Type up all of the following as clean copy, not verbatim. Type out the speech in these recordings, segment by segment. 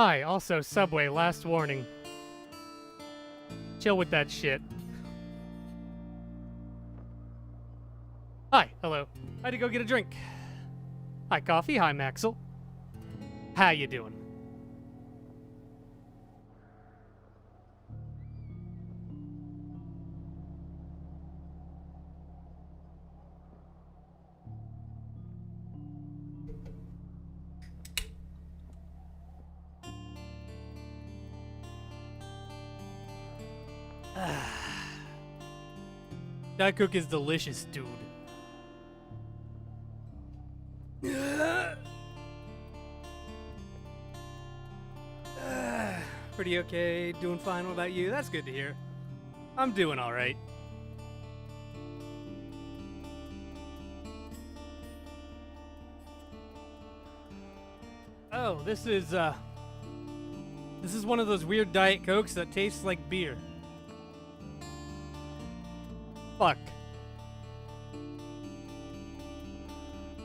Hi, also Subway, last warning. Chill with that shit. Hi, hello. I had to go get a drink. Hi, Coffee. Hi, Maxwell. How you doing? That cook is delicious, dude. Pretty okay, doing fine. What about you? That's good to hear. I'm doing alright. Oh, this is one of those weird Diet Cokes that tastes like beer. Fuck.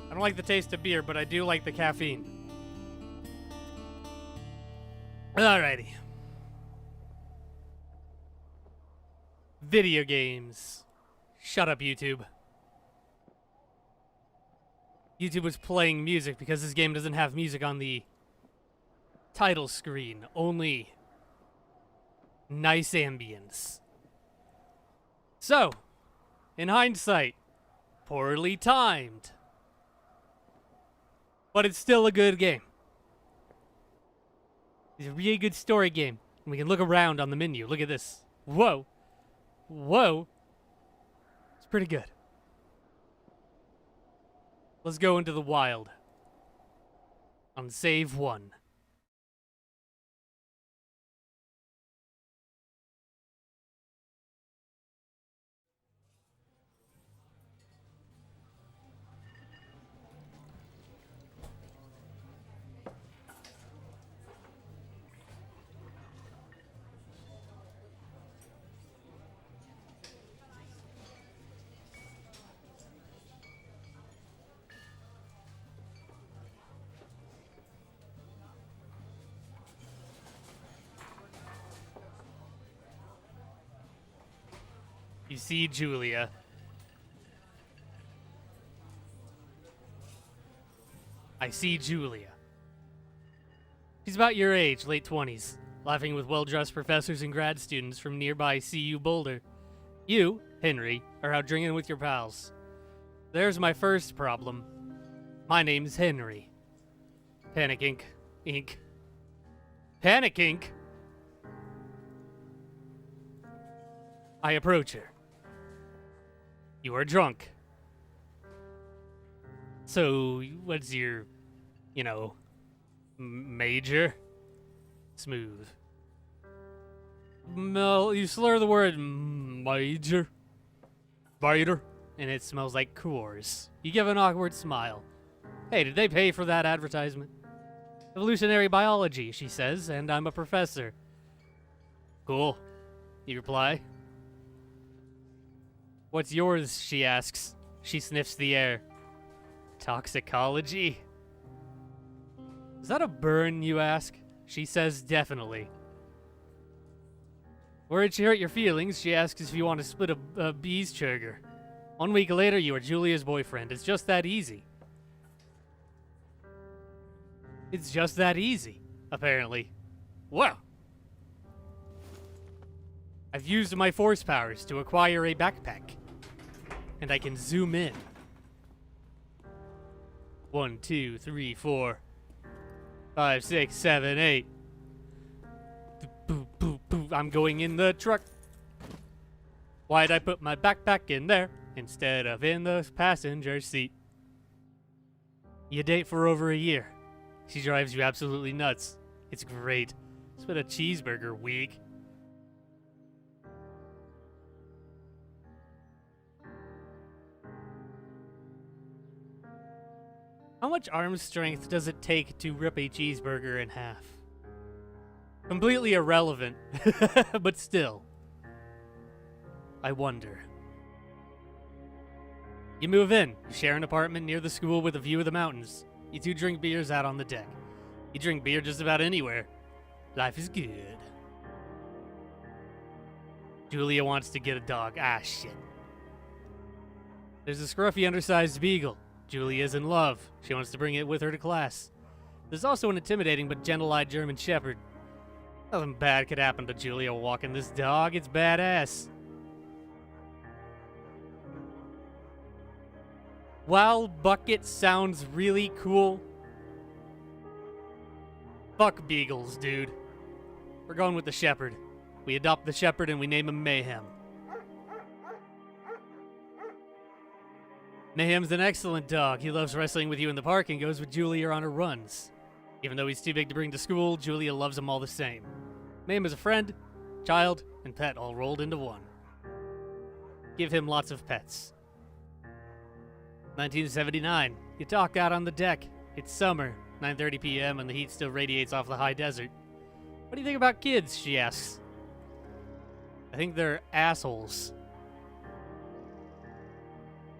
I don't like the taste of beer, but I do like the caffeine. Alrighty. Video games. Shut up, YouTube. YouTube was playing music because this game doesn't have music on the title screen. Only nice ambience. So, in hindsight, poorly timed. But it's still a good game. It's a really good story game. And we can look around on the menu. Look at this. Whoa. Whoa. It's pretty good. Let's go into the wild. On save 1. You see Julia. I see Julia. She's about your age, late 20s, laughing with well-dressed professors and grad students from nearby CU Boulder. You, Henry, are out drinking with your pals. There's my first problem. My name's Henry. Panic Inc. Inc. Panic Inc. I approach her. You are drunk. So, what's your, major? Smooth. Well, you slur the word major. Biter. And it smells like Coors. You give an awkward smile. Hey, did they pay for that advertisement? Evolutionary biology, she says, and I'm a professor. Cool. You reply. What's yours, she asks. She sniffs the air. Toxicology? Is that a burn, you ask? She says definitely. Worried she hurt your feelings, she asks if you want to split a bee's sugar. 1 week later, you are Julia's boyfriend. It's just that easy. It's just that easy, apparently. Whoa! I've used my force powers to acquire a backpack. And I can zoom in. 1, 2, 3, 4, 5, 6, 7, 8. Boop, boop, boop. I'm going in the truck. Why'd I put my backpack in there instead of in the passenger seat? You date for over a year. She drives you absolutely nuts. It's great. It's been a cheeseburger week. How much arm strength does it take to rip a cheeseburger in half? Completely irrelevant, but still. I wonder. You move in. You share an apartment near the school with a view of the mountains. You two drink beers out on the deck. You drink beer just about anywhere. Life is good. Julia wants to get a dog. Ah, shit. There's a scruffy, undersized beagle. Julia's in love. She wants to bring it with her to class. There's also an intimidating but gentle-eyed German shepherd. Nothing bad could happen to Julia walking this dog. It's badass. While Bucket sounds really cool, fuck beagles, dude. We're going with the shepherd. We adopt the shepherd and we name him Mayhem. Mayhem's an excellent dog. He loves wrestling with you in the park and goes with Julia on her runs. Even though he's too big to bring to school, Julia loves him all the same. Mayhem is a friend, child, and pet all rolled into one. Give him lots of pets. 1979. You talk out on the deck. It's summer, 9:30 p.m., and the heat still radiates off the high desert. What do you think about kids? She asks. I think they're assholes.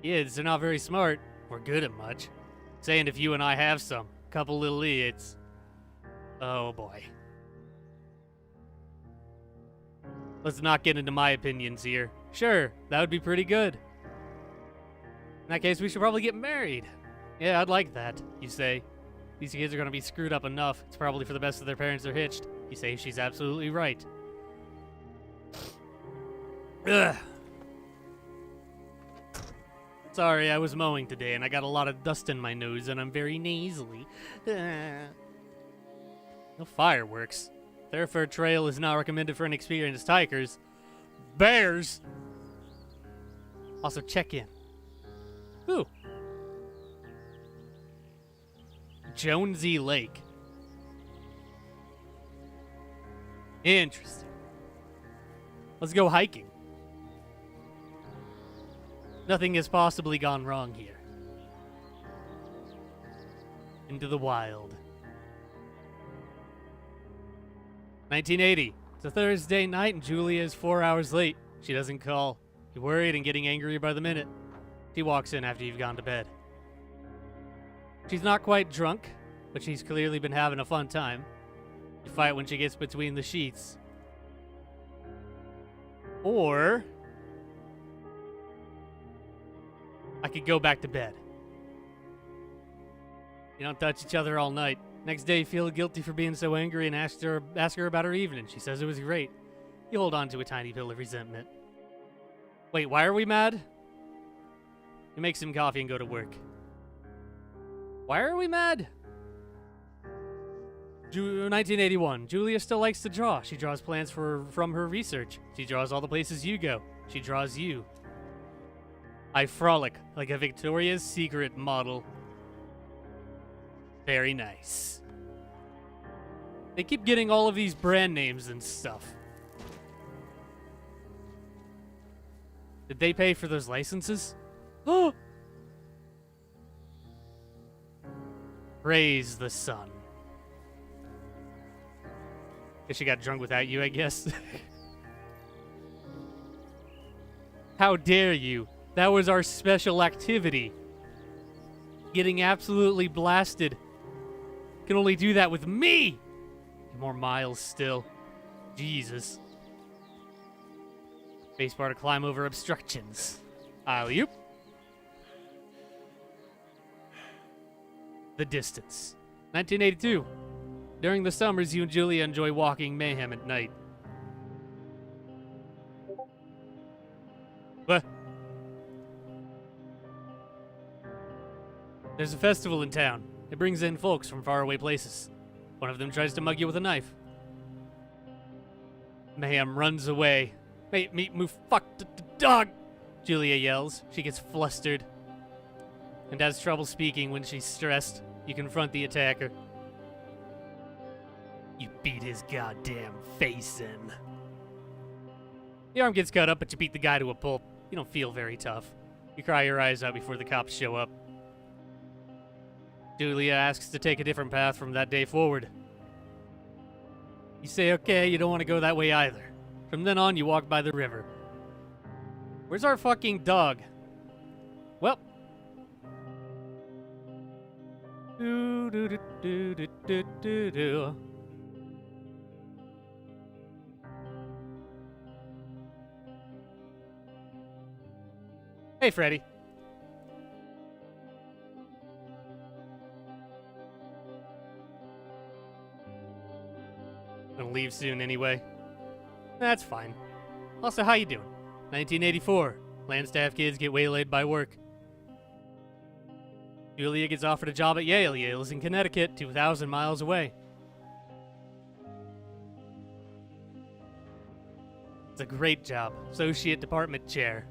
Kids, they're not very smart or good at much. Saying if you and I have some. Couple little idiots. Oh boy. Let's not get into my opinions here. Sure, that would be pretty good. In that case, we should probably get married. Yeah, I'd like that, you say. These kids are gonna be screwed up enough. It's probably for the best of their parents are hitched. You say she's absolutely right. Ugh. Sorry, I was mowing today and I got a lot of dust in my nose and I'm very nasally. No fireworks. Thoroughfare Trail is not recommended for inexperienced hikers. Bears! Also, check in. Ooh. Jonesy Lake. Interesting. Let's go hiking. Nothing has possibly gone wrong here. Into the wild. 1980. It's a Thursday night and Julia is 4 hours late. She doesn't call. You're worried and getting angrier by the minute. She walks in after you've gone to bed. She's not quite drunk, but she's clearly been having a fun time. You fight when she gets between the sheets. Or I could go back to bed. You don't touch each other all night. Next day, you feel guilty for being so angry and ask her about her evening. She says it was great. You hold on to a tiny pill of resentment. Wait, why are we mad? You make some coffee and go to work. Why are we mad? 1981. Julia still likes to draw. She draws plans from her research. She draws all the places you go. She draws you. I frolic like a Victoria's Secret model. Very nice. They keep getting all of these brand names and stuff. Did they pay for those licenses? Oh! Praise the sun. Guess she got drunk without you, I guess. How dare you? That was our special activity. Getting absolutely blasted. Can only do that with me! More miles still. Jesus. Spacebar to climb over obstructions. Aliulo. The distance. 1982. During the summers, you and Julia enjoy walking Mayhem at night. What? There's a festival in town. It brings in folks from faraway places. One of them tries to mug you with a knife. Mayhem runs away. Make me move, fuck the dog! Julia yells. She gets flustered and has trouble speaking when she's stressed. You confront the attacker. You beat his goddamn face in. The arm gets cut up, but you beat the guy to a pulp. You don't feel very tough. You cry your eyes out before the cops show up. Julia asks to take a different path from that day forward. You say, okay, you don't want to go that way either. From then on, you walk by the river. Where's our fucking dog? Well. Hey, Freddy. Gonna leave soon anyway. That's fine. Also, how you doing? 1984. Land staff kids get waylaid by work. Julia gets offered a job at Yale. Yale is in Connecticut, 2,000 miles away. It's a great job. Associate department chair.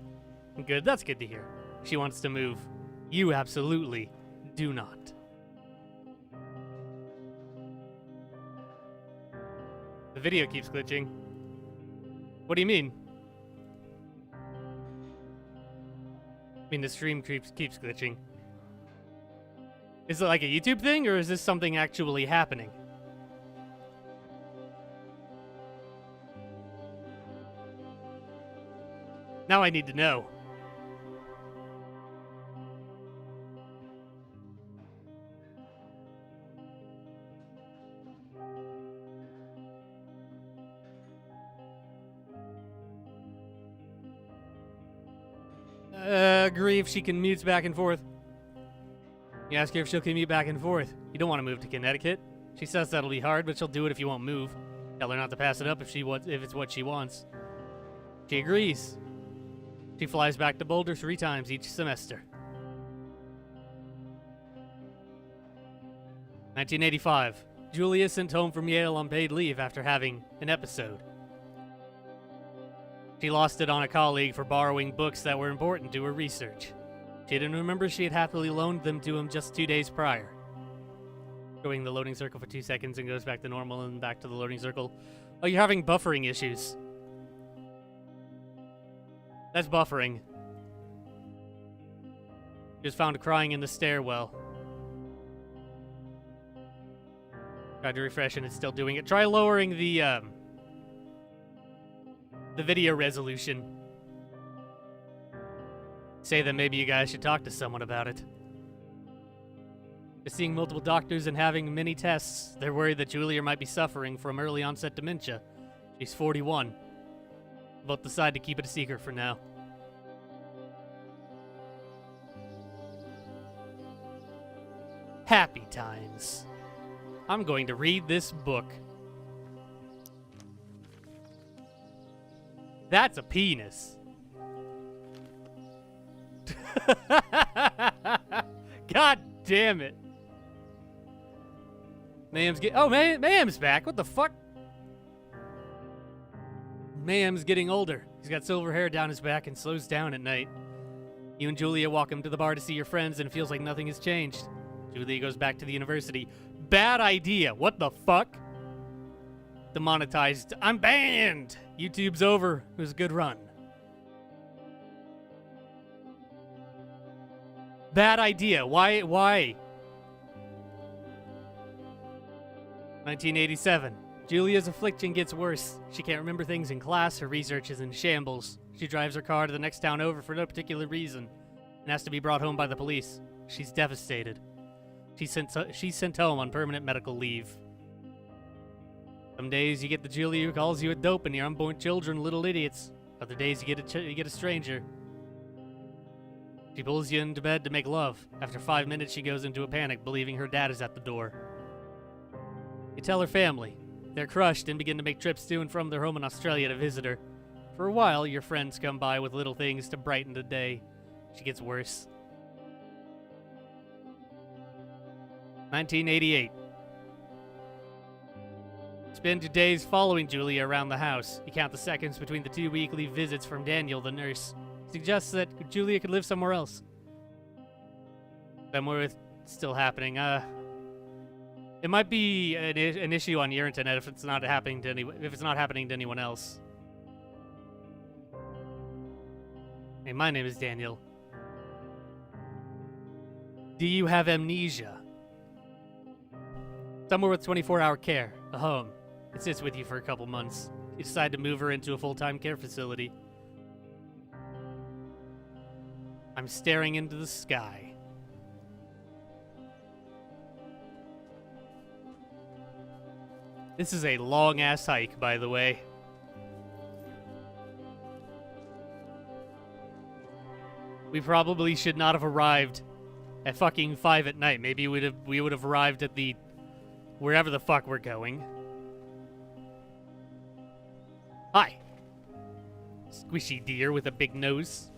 Good, that's good to hear. She wants to move. You absolutely do not. The video keeps glitching. What do you mean? I mean, the stream keeps glitching. Is it like a YouTube thing, or is this something actually happening? Now I need to know. Agree if she commutes back and forth. You ask her if she'll commute back and forth. You don't want to move to Connecticut. She says that'll be hard, but she'll do it if you won't move. Tell her not to pass it up if it's what she wants. She agrees. She flies back to Boulder 3 times each semester. 1985. Julia sent home from Yale on paid leave after having an episode. She lost it on a colleague for borrowing books that were important to her research. She didn't remember she had happily loaned them to him just 2 days prior. Going the loading circle for 2 seconds and goes back to normal and back to the loading circle. Oh, you're having buffering issues. That's buffering. Just found crying in the stairwell. Tried to refresh and it's still doing it. Try lowering the video resolution. Say that maybe you guys should talk to someone about it. They're seeing multiple doctors and having many tests. They're worried that Julia might be suffering from early onset dementia. She's 41. Both decide to keep it a secret for now. Happy times. I'm going to read this book. That's a penis. God damn it. Mayhem's back. What the fuck? Mayhem's getting older. He's got silver hair down his back and slows down at night. You and Julia walk him to the bar to see your friends and it feels like nothing has changed. Julia goes back to the university. Bad idea. What the fuck? Demonetized. I'm banned. YouTube's over. It was a good run. Bad idea. Why? 1987. Julia's affliction gets worse. She can't remember things in class. Her research is in shambles. She drives her car to the next town over for no particular reason and has to be brought home by the police. She's devastated. She's sent home on permanent medical leave. Some days you get the Julia who calls you a dope and your unborn children little idiots. Other days you get a stranger. She pulls you into bed to make love. After 5 minutes, she goes into a panic, believing her dad is at the door. You tell her family. They're crushed and begin to make trips to and from their home in Australia to visit her. For a while, your friends come by with little things to brighten the day. She gets worse. 1988. Spend your days following Julia around the house. You count the seconds between the 2 weekly visits from Daniel, the nurse. Suggests that Julia could live somewhere else. Somewhere it's still happening. It might be an issue on your internet if it's not happening to anyone else. Hey, my name is Daniel. Do you have amnesia? Somewhere with 24-hour care, a home. It sits with you for a couple months. You decide to move her into a full-time care facility. I'm staring into the sky. This is a long-ass hike, by the way. We probably should not have arrived at fucking 5 at night. Maybe we would have arrived at the wherever the fuck we're going. Hi. Squishy deer with a big nose.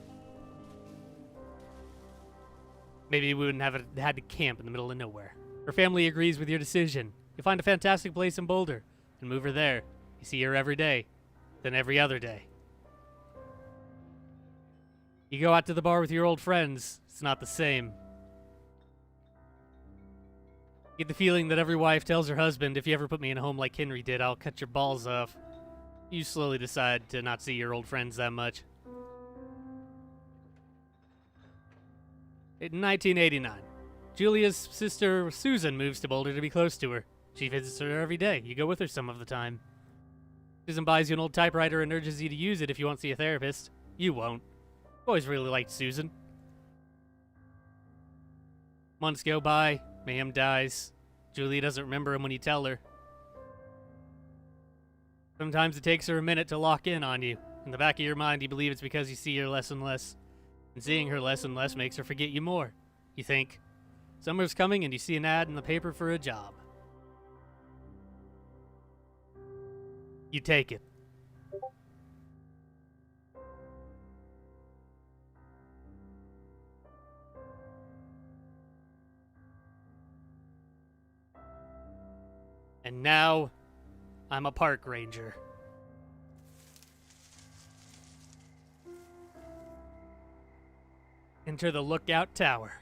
Maybe we wouldn't have had to camp in the middle of nowhere. Her family agrees with your decision. You find a fantastic place in Boulder and move her there. You see her every day, then every other day. You go out to the bar with your old friends. It's not the same. You get the feeling that every wife tells her husband, if you ever put me in a home like Henry did, I'll cut your balls off. You slowly decide to not see your old friends that much. In 1989, Julia's sister Susan moves to Boulder to be close to her. She visits her every day. You go with her some of the time. Susan buys you an old typewriter and urges you to use it if you won't see a therapist. You won't. I've always really liked Susan. Months go by. Mayhem dies. Julia doesn't remember him when you tell her. Sometimes it takes her a minute to lock in on you. In the back of your mind, you believe it's because you see her less and less. And seeing her less and less makes her forget you more. You think, summer's coming and you see an ad in the paper for a job. You take it. And now, I'm a park ranger. Enter the lookout tower.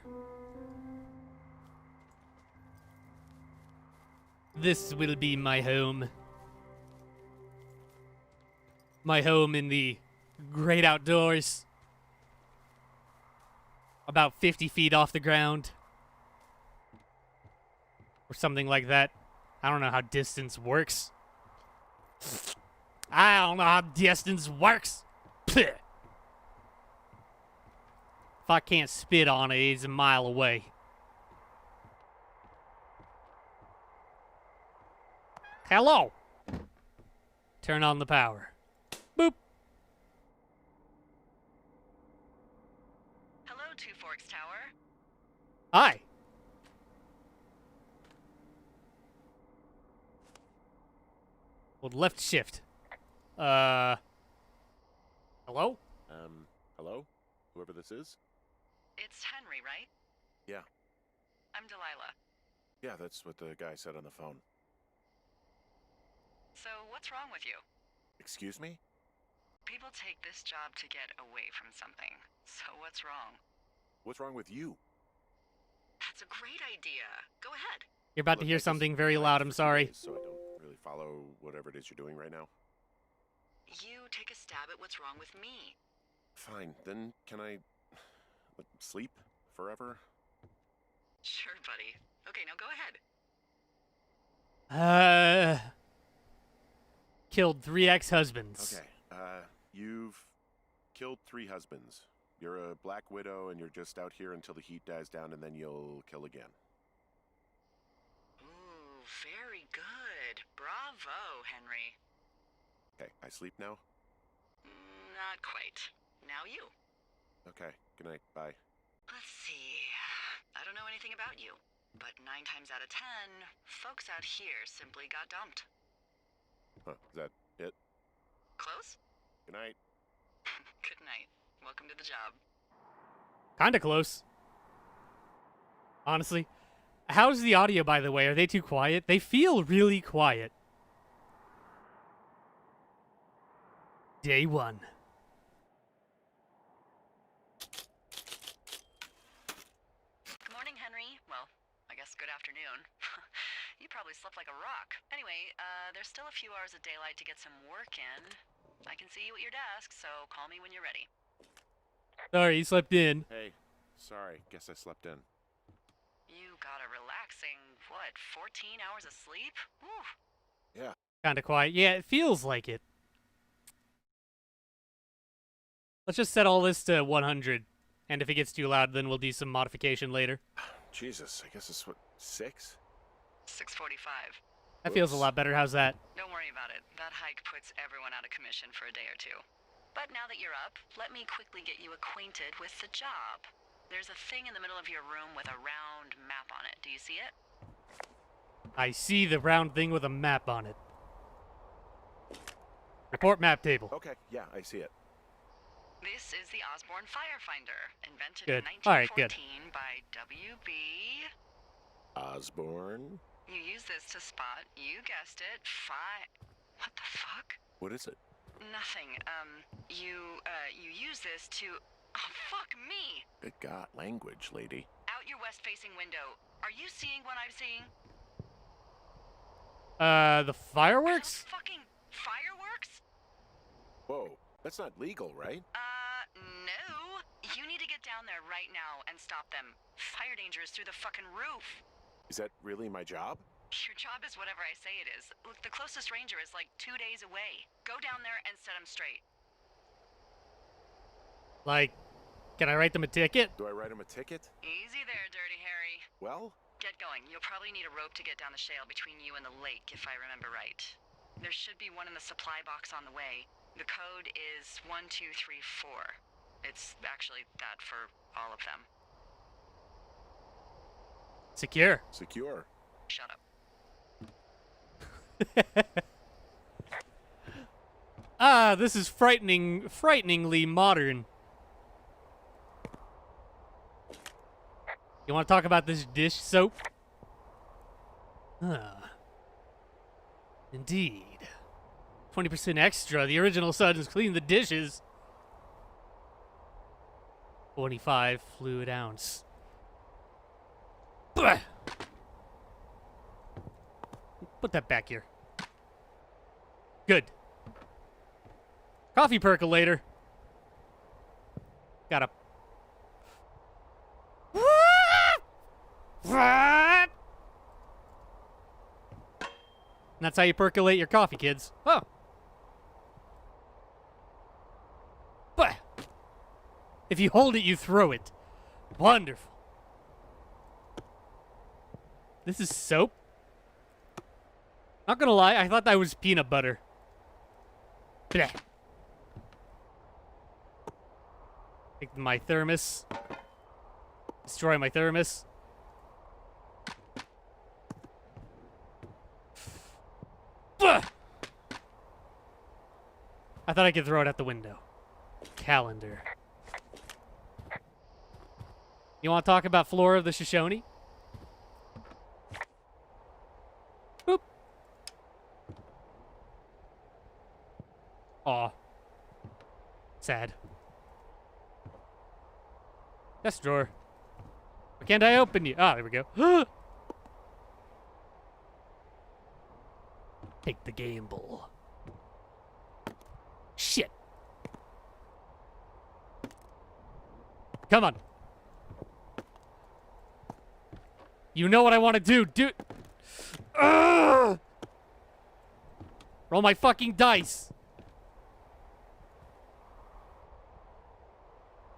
This will be my home. My home in the great outdoors. About 50 feet off the ground. Or something like that. I don't know how distance works. I don't know how distance works. If I can't spit on it, it's a mile away. Hello. Turn on the power. Boop. Hello, Two Forks Tower. Hi. Hold left shift. Hello? Hello? Whoever this is? It's Henry, right? Yeah. I'm Delilah. Yeah, that's what the guy said on the phone. So, what's wrong with you? Excuse me? People take this job to get away from something. So, what's wrong? What's wrong with you? That's a great idea. Go ahead. You're about to Look, hear I just something very loud. I'm for 2 sorry. days, so I don't really follow whatever it is you're doing right now. You take a stab at what's wrong with me. Fine, then can I sleep forever? Sure, buddy. Okay, now go ahead. Killed 3 ex-husbands. Okay, you've killed 3 husbands. You're a black widow and you're just out here until the heat dies down and then you'll kill again. Ooh, very good. Bravo, Henry. Okay, I sleep now? Not quite. Now you. Okay, good night, bye. Let's see. I don't know anything about you, but 9 times out of 10, folks out here simply got dumped. Huh, is that it? Close? Good night. Good night. Welcome to the job. Kinda close. Honestly. How's the audio, by the way? Are they too quiet? They feel really quiet. Day 1. Good morning, Henry. Well, I guess good afternoon. You probably slept like a rock. Anyway, there's still a few hours of daylight to get some work in. I can see you at your desk, so call me when you're ready. Sorry, you slept in. Hey, sorry, guess I slept in. You got a relaxing, what, 14 hours of sleep? Whew. Yeah. Kinda quiet. Yeah, it feels like it. Let's just set all this to 100. And if it gets too loud, then we'll do some modification later. Jesus, I guess it's what, 6? 6:45. That feels a lot better. How's that? Don't worry about it. That hike puts everyone out of commission for a day or two. But now that you're up, let me quickly get you acquainted with the job. There's a thing in the middle of your room with a round map on it. Do you see it? I see the round thing with a map on it. Report map table. Okay, yeah, I see it. This is the Osborne Firefinder, invented Good. in All right, good. 1914 by W.B. Osborne? You use this to spot, you guessed it, What the fuck? What is it? Nothing. You use this to... Oh, fuck me! Good God, language, lady. Out your west-facing window. Are you seeing what I'm seeing? The fireworks? Those fucking fireworks? Whoa, that's not legal, right? No. You need to get down there right now and stop them. Fire danger is through the fucking roof. Is that really my job? Your job is whatever I say it is. Look, the closest ranger is like 2 days away. Go down there and set them straight. Like, can I write them a ticket? Do I write him a ticket? Easy there, Dirty Harry. Well, Get going. You'll probably need a rope to get down the shale between you and the lake, if I remember right. There should be one in the supply box on the way. The code is 1234. It's actually that for all of them. Secure. secure. Shut up. This is frighteningly modern. You want to talk about this dish soap? Indeed. 20% extra. The original Suds clean the dishes. 25 fluid ounce. Bah! Put that back here. Good. Coffee percolator. Got a... And that's how you percolate your coffee, kids. Oh. But if you hold it, you throw it. Wonderful. This is soap? Not gonna lie, I thought that was peanut butter. Blech. Take my thermos. Destroy my thermos. Bah! I thought I could throw it out the window. Calendar. You want to talk about Flora of the Shoshone? Boop. Aw. Sad. Desk drawer. Why can't I open you? Ah, there we go. Take the gamble. Shit. Come on. You know what I want to do. Dude. Roll my fucking dice.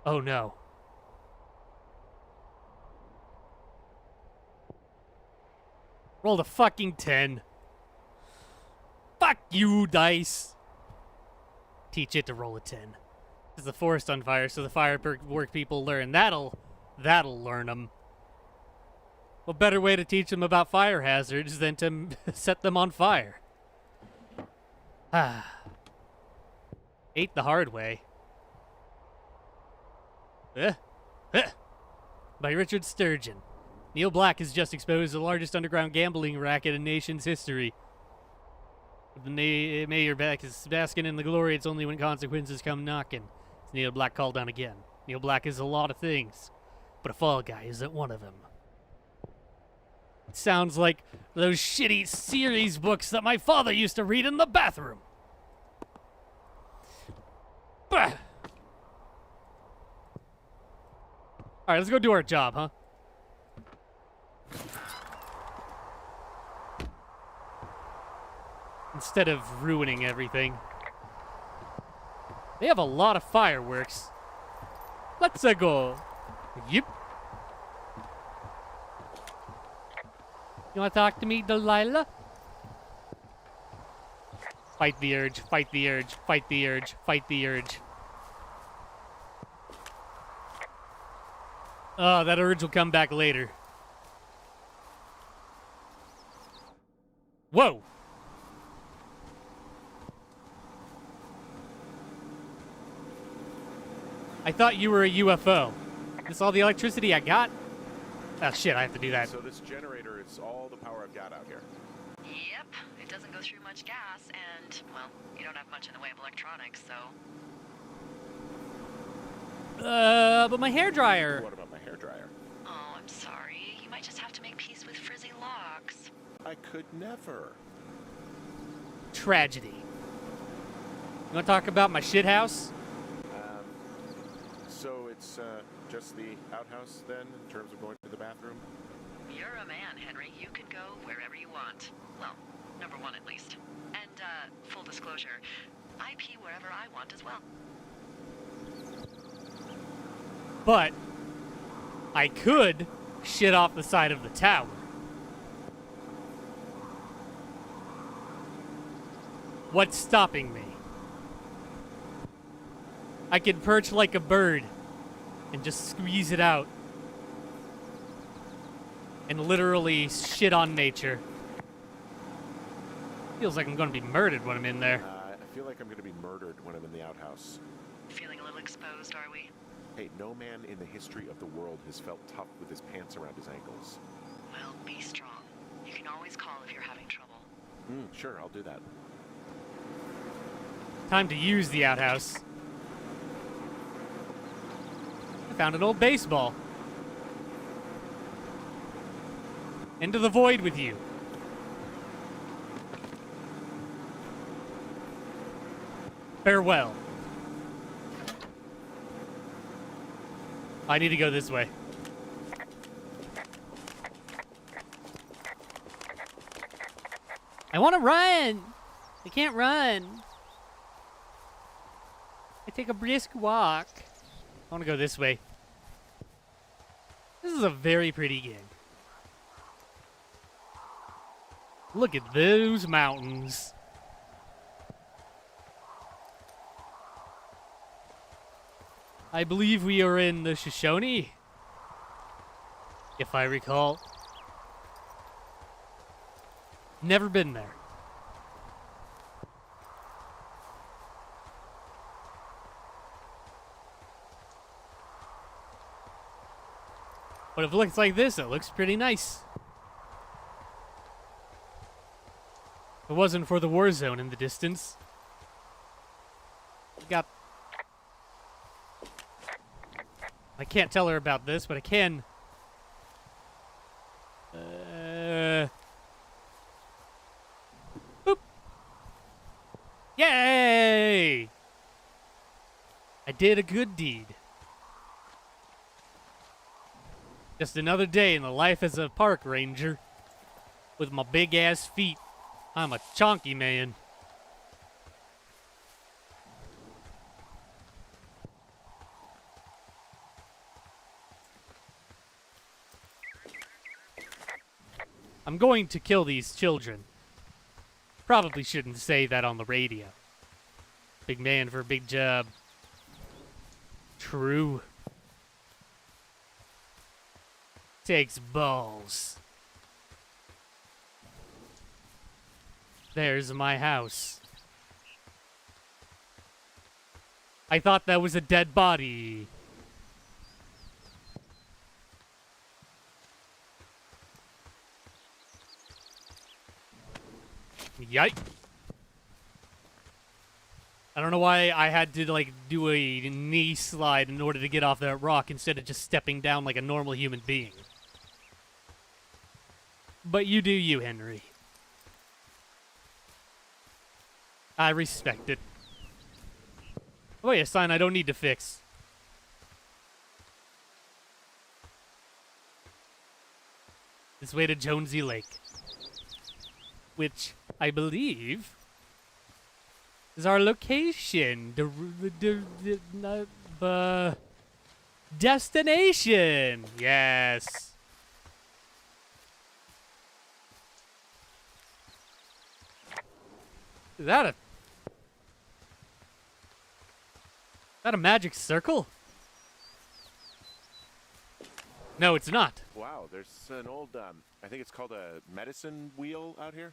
Oh no. Roll the fucking 10. Fuck you, dice. Teach it to roll a 10. Is the forest on fire, so the firework people learn. That'll learn them. What better way to teach them about fire hazards than to set them on fire? Ate the hard way. By Richard Sturgeon. Neil Black has just exposed the largest underground gambling racket in nation's history. The mayor back is basking in the glory. It's only when consequences come knocking. It's Neil Black called on again. Neil Black is a lot of things, but a fall guy isn't one of them. It sounds like those shitty series books that my father used to read in the bathroom. Bah! All right, let's go do our job, huh? Instead of ruining everything. They have a lot of fireworks. Let's go. Yep. You want to talk to me, Delilah? Fight the urge, fight the urge, fight the urge, fight the urge. Oh, that urge will come back later. Whoa! I thought you were a UFO. This all the electricity I got? Oh shit, I have to do that. So this generator is all the power I've got out here. Yep, it doesn't go through much gas, and, well, you don't have much in the way of electronics, so... But my hairdryer. What about my hairdryer? Oh, I'm sorry. You might just have to make peace with frizzy locks. I could never. Tragedy. You want to talk about my shit house? So it's just the outhouse then, in terms of going to the bathroom? You're a man, Henry. You can go wherever you want. Well, number one at least. And, full disclosure, I pee wherever I want as well. But I could shit off the side of the tower. What's stopping me? I could perch like a bird and just squeeze it out and literally shit on nature. Feels like I'm going to be murdered when I'm in there. I feel like I'm going to be murdered when I'm in the outhouse. Feeling a little exposed, are we? Hey, no man in the history of the world has felt tough with his pants around his ankles. Well, be strong. You can always call if you're having trouble. Sure, I'll do that. Time to use the outhouse. I found an old baseball. Into the void with you. Farewell. I need to go this way. I want to run. I can't run. I take a brisk walk. I want to go this way. This is a very pretty game. Look at those mountains. I believe we are in the Shoshone, if I recall. Never been there. But if it looks like this, it looks pretty nice. If it wasn't for the war zone in the distance. Got... I can't tell her about this, but I can... Boop! Yay! I did a good deed. Just another day in the life as a park ranger. With my big ass feet. I'm a chonky man. I'm going to kill these children. Probably shouldn't say that on the radio. Big man for a big job. True. Takes balls. There's my house. I thought that was a dead body. Yike. I don't know why I had to, like, do a knee slide in order to get off that rock instead of just stepping down like a normal human being. But you do you, Henry. I respect it. Oh, yeah, sign I don't need to fix. This way to Jonesy Lake. Which, I believe, is our location. Destination! Yes. Is that a magic circle? No, it's not. Wow, there's an old, I think it's called a medicine wheel out here.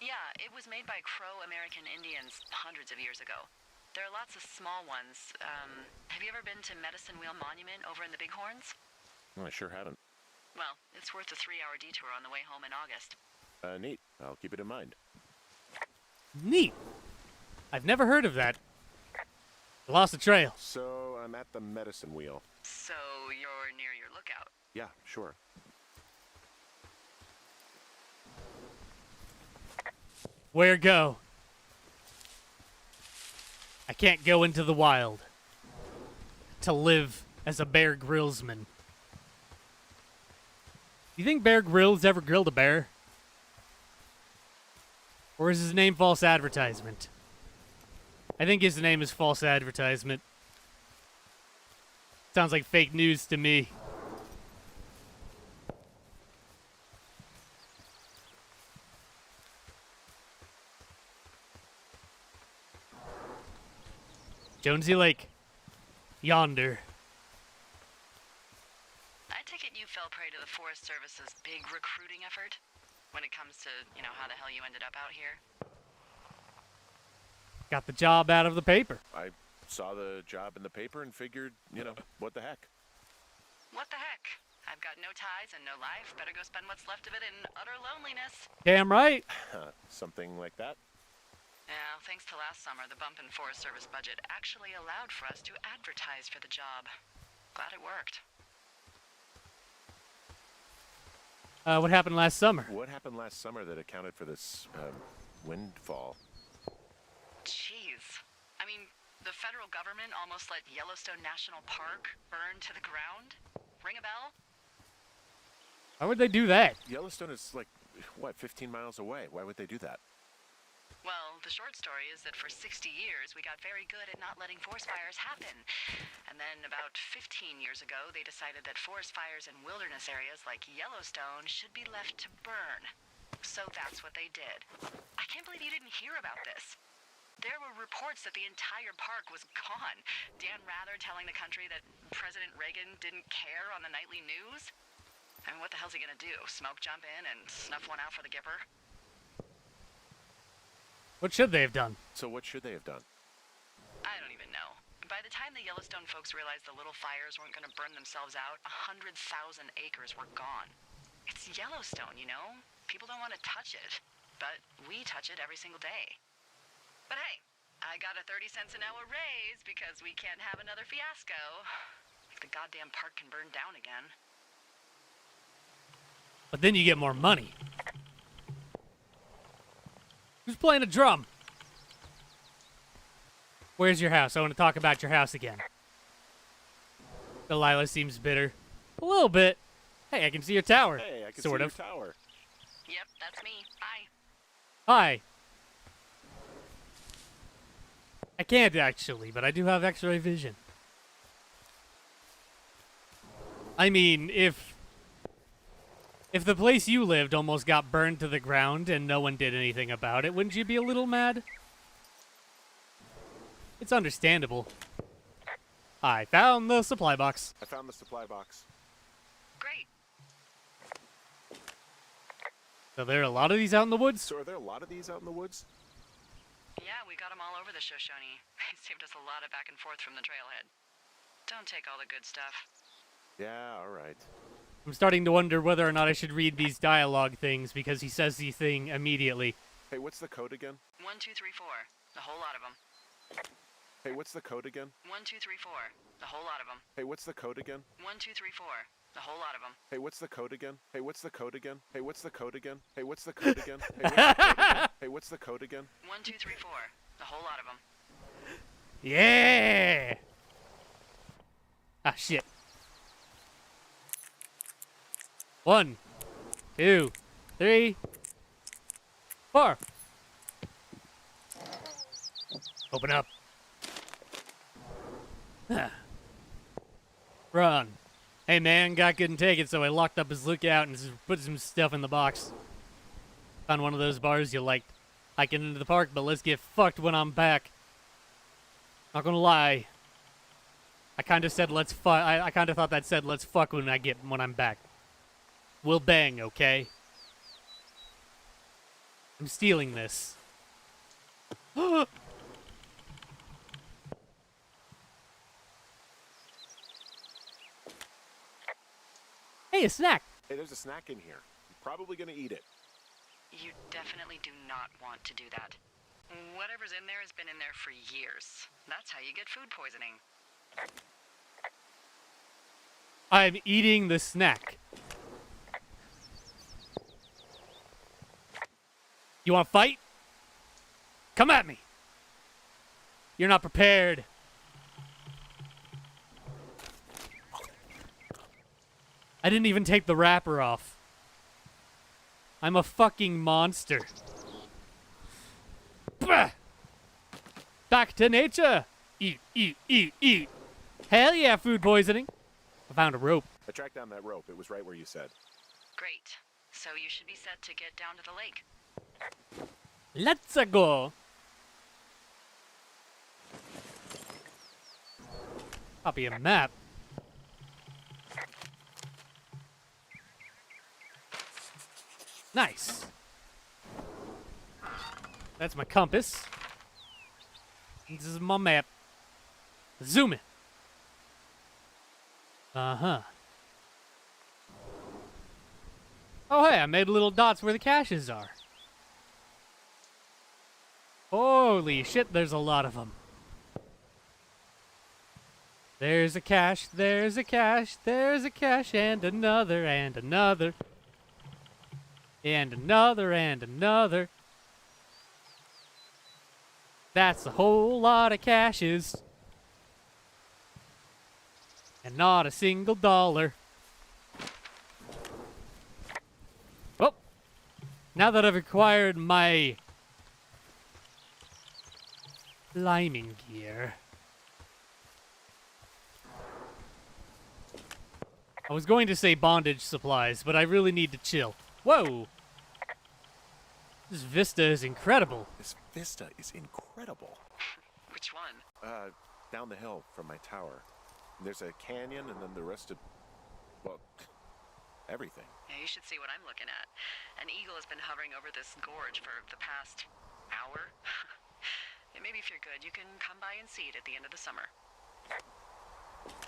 Yeah, it was made by Crow American Indians hundreds of years ago. There are lots of small ones. Have you ever been to Medicine Wheel Monument over in the Bighorns? Well, I sure haven't. Well, it's worth a 3-hour detour on the way home in August. Neat. I'll keep it in mind. Neat. I've never heard of that. I lost the trail. So, I'm at the medicine wheel. So you're near your lookout. Yeah, sure. Where go? I can't go into the wild to live as a Bear Grillsman. You think Bear Grylls ever grilled a bear? Or is his name false advertisement? I think his name is false advertisement. Sounds like fake news to me. Jonesy Lake. Yonder. I take it you fell prey to the Forest Service's big recruiting effort? When it comes to, how the hell you ended up out here? Got the job out of the paper. I saw the job in the paper and figured, what the heck? What the heck? I've got no ties and no life. Better go spend what's left of it in utter loneliness. Damn right. Something like that? Yeah, thanks to last summer, the bump in Forest Service budget actually allowed for us to advertise for the job. Glad it worked. What happened last summer? What happened last summer that accounted for this, windfall? Jeez. I mean, the federal government almost let Yellowstone National Park burn to the ground? Ring a bell? Why would they do that? Yellowstone is 15 miles away. Why would they do that? Well, the short story is that for 60 years, we got very good at not letting forest fires happen. And then about 15 years ago, they decided that forest fires in wilderness areas like Yellowstone should be left to burn. So that's what they did. I can't believe you didn't hear about this. There were reports that the entire park was gone. Dan Rather telling the country that President Reagan didn't care on the nightly news. I mean, what the hell's he gonna do? Smoke jump in and snuff one out for the Gipper? What should they have done? So what should they have done? I don't even know. By the time the Yellowstone folks realized the little fires weren't gonna burn themselves out, 100,000 acres were gone. It's Yellowstone, People don't want to touch it. But we touch it every single day. But hey, I got a 30 cents an hour raise because we can't have another fiasco. If the goddamn park can burn down again. But then you get more money. Who's playing a drum? Where's your house? I want to talk about your house again. Delilah seems bitter. A little bit. Hey, I can see your tower. Hey, I can sort see of. your tower. Yep, that's me. Bye. Hi. I can't actually, but I do have X-ray vision. I mean, if the place you lived almost got burned to the ground and no one did anything about it, wouldn't you be a little mad? It's understandable. I found the supply box. I found the supply box. Great. So there are a lot of these out in the woods? So are there a lot of these out in the woods? Yeah, we got them all over the Shoshone. They saved us a lot of back and forth from the trailhead. Don't take all the good stuff. Yeah, all right. I'm starting to wonder whether or not I should read these dialogue things because he says the thing immediately. Hey, what's the code again? 1, 2, 3, 4. The whole lot of them. Hey, what's the code again? 1, 2, 3, 4. The whole lot of them. Hey, what's the code again? 1, 2, 3, 4. The whole lot of them. Hey, what's the code again? Hey, what's the code again? Hey, what's the code again? Hey, what's the code again? Hey, what's the code again? Hey, what's the code again? 1, 2, 3, 4. The whole lot of them. Yeah! Ah, shit. 1, 2, 3, 4. Open up. Run. Hey man, guy couldn't take it, so I locked up his lookout and put some stuff in the box. Found one of those bars you liked. Hiking into the park, but let's get fucked when I'm back. Not gonna lie. I kind of said let's fuck. I kind of thought that said let's fuck when I'm back. We'll bang, okay? I'm stealing this. Hey, a snack. Hey, there's a snack in here. You're probably gonna eat it. You definitely do not want to do that. Whatever's in there has been in there for years. That's how you get food poisoning. I'm eating the snack. You want to fight? Come at me. You're not prepared. I didn't even take the wrapper off. I'm a fucking monster. Bah! Back to nature. Eat, eat, eat, eat. Hell yeah, food poisoning. I found a rope. I tracked down that rope. It was right where you said. Great. So you should be set to get down to the lake. Let's go. Copy a map. Nice. That's my compass. This is my map. Zoom in. Uh-huh. Oh, hey, I made little dots where the caches are. Holy shit, there's a lot of them. There's a cache, there's a cache, there's a cache, and another, and another. And another, and another. That's a whole lot of caches. And not a single dollar. Oh! Now that I've acquired my climbing gear, I was going to say bondage supplies, but I really need to chill. Whoa! This vista is incredible. This vista is incredible. Which one? Down the hill from my tower. There's a canyon and then the rest of, well, everything. Yeah, you should see what I'm looking at. An eagle has been hovering over this gorge for the past hour. And maybe if you're good, you can come by and see it at the end of the summer.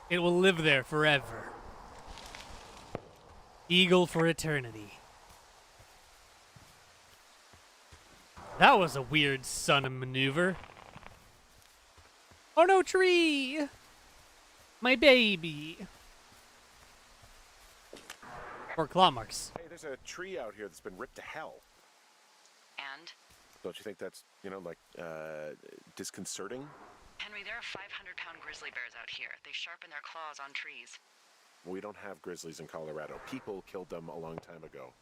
It will live there forever. Eagle for eternity. That was a weird son of maneuver. Oh no, tree! My baby. Or claw marks. Hey, there's a tree out here that's been ripped to hell. And? Don't you think that's, disconcerting? Henry, there are 500-pound grizzly bears out here. They sharpen their claws on trees. We don't have grizzlies in Colorado. People killed them a long time ago.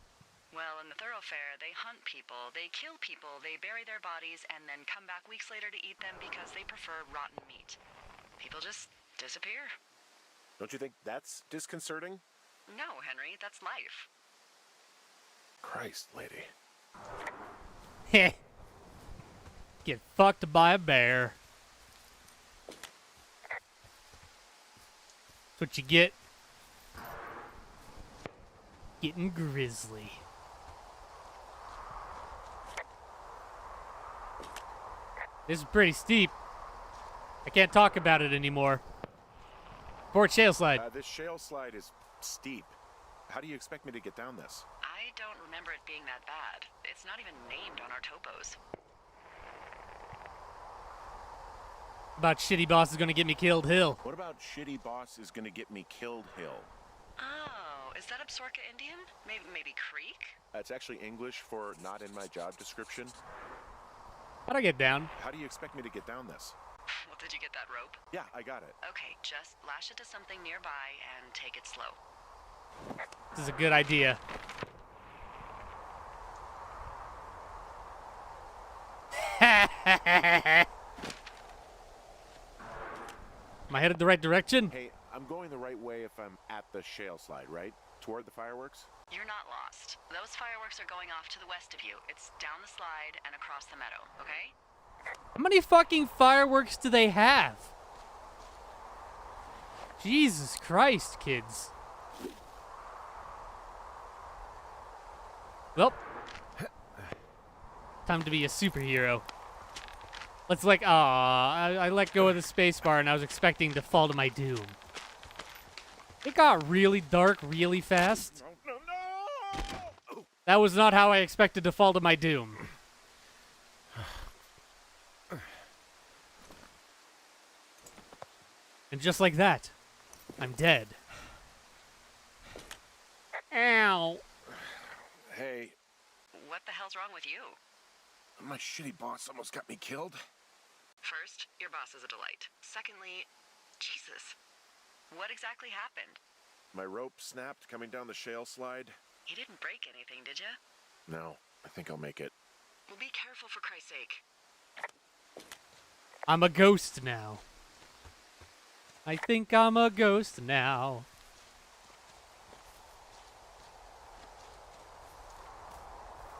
Well, in the thoroughfare, they hunt people, they kill people, they bury their bodies, and then come back weeks later to eat them because they prefer rotten meat. People just disappear. Don't you think that's disconcerting? No, Henry, that's life. Christ, lady. Heh. Get fucked by a bear. That's what you get. Getting grizzly. This is pretty steep. I can't talk about it anymore. Port shale slide. This shale slide is steep. How do you expect me to get down this? I don't remember it being that bad. It's not even named on our topos. About shitty boss is gonna get me killed hill. What about shitty boss is gonna get me killed hill? Oh, is that Absorka Indian? Maybe Creek? That's actually English for not in my job description. How'd I get down? How do you expect me to get down this? Well, did you get that rope? Yeah, I got it. Okay, just lash it to something nearby and take it slow. This is a good idea. Am I headed the right direction? Hey, I'm going the right way if I'm at the shale slide, right? Toward the fireworks? You're not lost. Those fireworks are going off to the west of you. It's down the slide and across the meadow, okay? How many fucking fireworks do they have? Jesus Christ, kids. Well, time to be a superhero. Let's I let go of the spacebar and I was expecting to fall to my doom. It got really dark really fast. No! That was not how I expected to fall to my doom. And just like that, I'm dead. Ow. Hey, What the hell's wrong with you? my shitty boss almost got me killed. First, your boss is a delight. Secondly, Jesus. What exactly happened? My rope snapped coming down the shale slide. You didn't break anything, did you? No, I think I'll make it. Well, be careful for Christ's sake. I'm a ghost now. I think I'm a ghost now.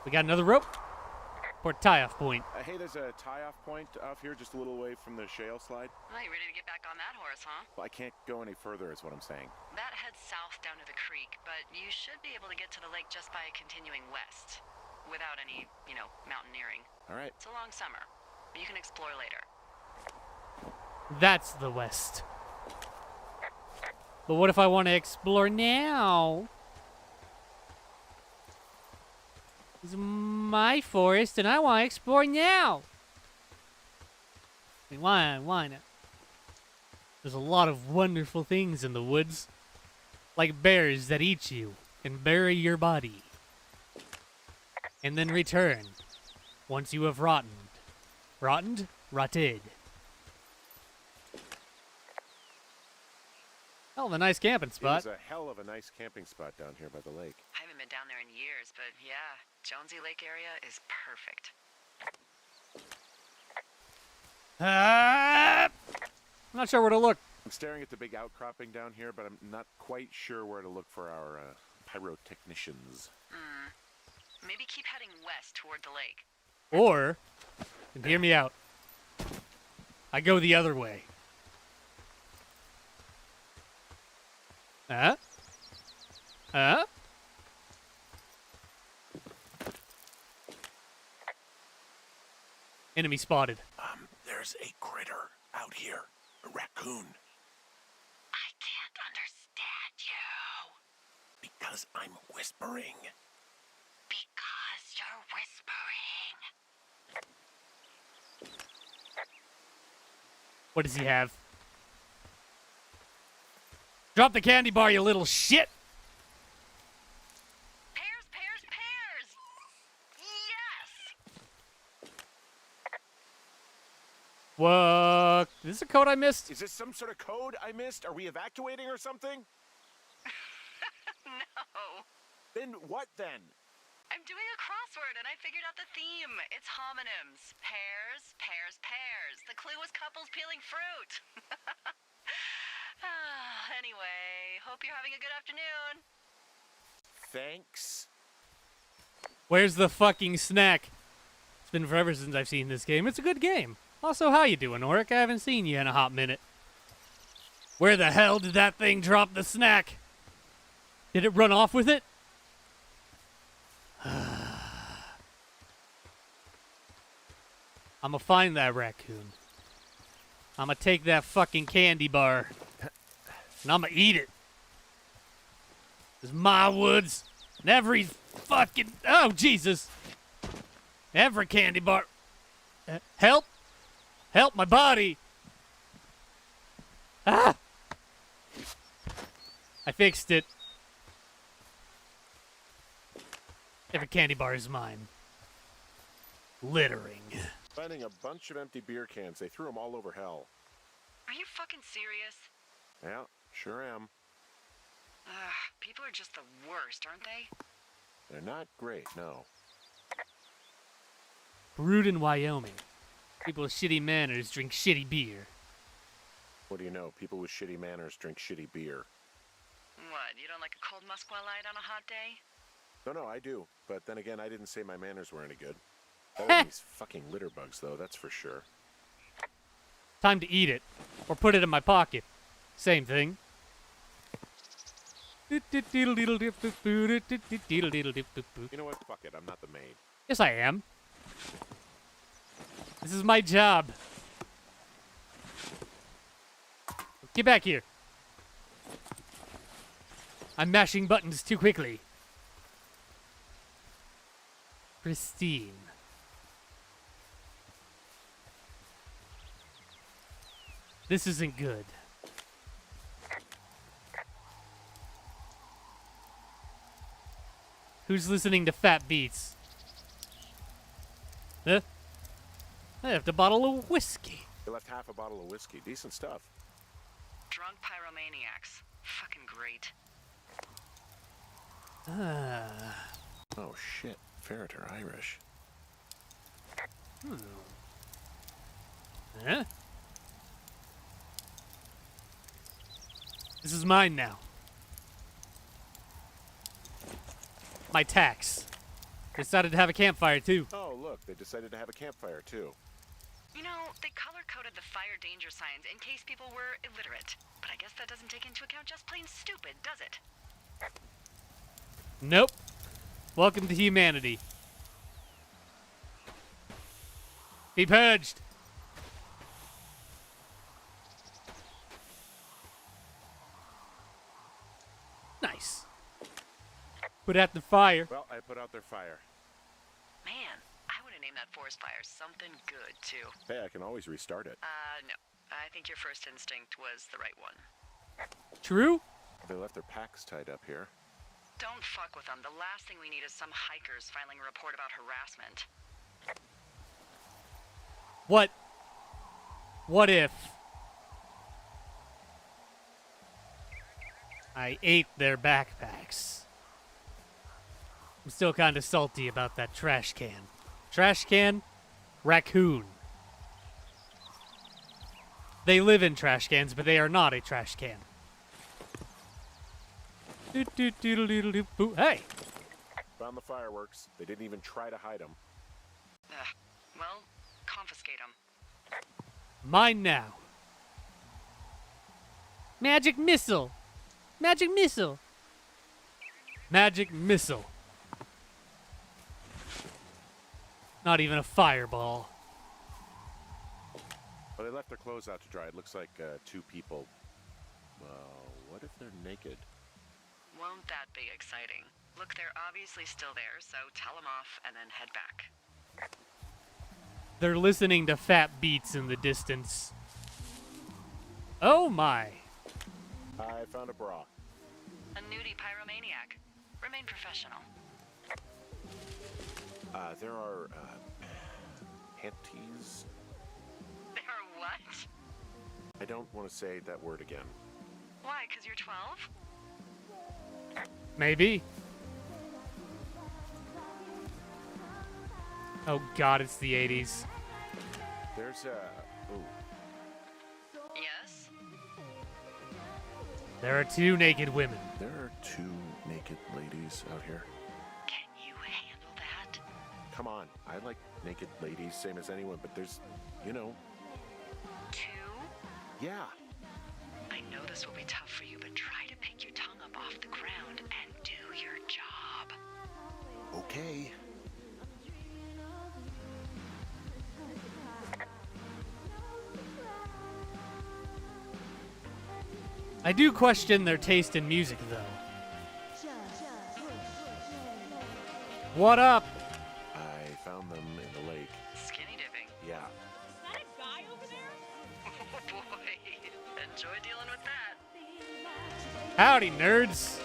We got another rope. For tie-off point. Hey, there's a tie-off point off here just a little away from the shale slide. Well, you ready to get back on that horse, huh? Well, I can't go any further is what I'm saying. That heads south down to the creek, but you should be able to get to the lake just by continuing west. Without any, mountaineering. All right. It's a long summer. You can explore later. That's the west. But what if I want to explore now? It's my forest, and I want to explore now. I mean, why not? There's a lot of wonderful things in the woods. Like bears that eat you and bury your body. And then return once you have rotted. Rotted. Hell of a nice camping spot. It was a hell of a nice camping spot down here by the lake. I haven't been down there in years, but yeah, Jonesy Lake area is perfect. I'm not sure where to look. I'm staring at the big outcropping down here, but I'm not quite sure where to look for our pyrotechnicians. Maybe keep heading west toward the lake. Or, and hear me out, I go the other way. Huh? Enemy spotted. There's a critter out here. A raccoon. I can't understand you. Because I'm whispering. Because you're whispering. What does he have? Drop the candy bar, you little shit! Pears, pears, pears! Yes! What? Is this a code I missed? Is this some sort of code I missed? Are we evacuating or something? No. Then what then? I'm doing a crossword and I figured out the theme. It's homonyms. Pears, pears, pears. The clue was couples peeling fruit. Anyway, hope you're having a good afternoon. Thanks. Where's the fucking snack? It's been forever since I've seen this game. It's a good game. Also, how you doing, Oric? I haven't seen you in a hot minute. Where the hell did that thing drop the snack? Did it run off with it? I'ma find that raccoon. I'ma take that fucking candy bar. And I'ma eat it. This is my woods. And every fucking... Oh, Jesus. Every candy bar... help! Help my body! Ah! I fixed it. Every candy bar is mine. Littering. Finding a bunch of empty beer cans. They threw them all over hell. Are you fucking serious? Yeah, sure am. People are just the worst, aren't they? They're not great, no. Brewed in Wyoming. People with shitty manners drink shitty beer. What do you know? People with shitty manners drink shitty beer. What, you don't like a cold Musqua Light on a hot day? No, I do. But then again, I didn't say my manners were any good. All of these fucking litter bugs, though, that's for sure. Time to eat it. Or put it in my pocket. Same thing. You know what? Fuck it. I'm not the maid. Yes, I am. This is my job. Get back here. I'm mashing buttons too quickly. Pristine. This isn't good. Who's listening to fat beats? Huh? I have a bottle of whiskey. They left half a bottle of whiskey. Decent stuff. Drunk pyromaniacs. Fucking great. Oh shit. Ferret are Irish. Huh? This is mine now. My tax. Decided to have a campfire too. Oh, look. They decided to have a campfire, too. You know, they color-coded the fire danger signs in case people were illiterate. But I guess that doesn't take into account just plain stupid, does it? Nope. Welcome to humanity. Be purged. Nice. Put out the fire. Well, I put out their fire. Man, I would have named that forest fire something good, too. Hey, I can always restart it. No. I think your first instinct was the right one. True? They left their packs tied up here. Don't fuck with them. The last thing we need is some hikers filing a report about harassment. What if I ate their backpacks? I'm still kind of salty about that trash can. Trash can, raccoon. They live in trash cans, but they are not a trash can. Hey! Found the fireworks. They didn't even try to hide them. Well, confiscate them. Mine now. Magic missile! Magic missile! Magic missile. Not even a fireball. Well, they left their clothes out to dry. It looks like two people. Well, what if they're naked? Won't that be exciting? Look, they're obviously still there, so tell them off and then head back. They're listening to fat beats in the distance. Oh my. I found a bra. A nudie pyromaniac. Remain professional. There are, panties. There are what? I don't want to say that word again. Why, 'cause you're 12? Maybe. Oh god, it's the 80s. There's ooh. Yes? There are two naked women. There are two naked ladies out here. Can you handle that? Come on, I like naked ladies, same as anyone, but there's, you know. Two? Yeah. I know this will be tough for you, but try to pick your tongue up off the ground and do your job. Okay. I do question their taste in music, though. What up? I found them in the lake. Skinny dipping. Yeah. Is that a guy over there? Oh boy. Enjoy dealing with that. Howdy, nerds.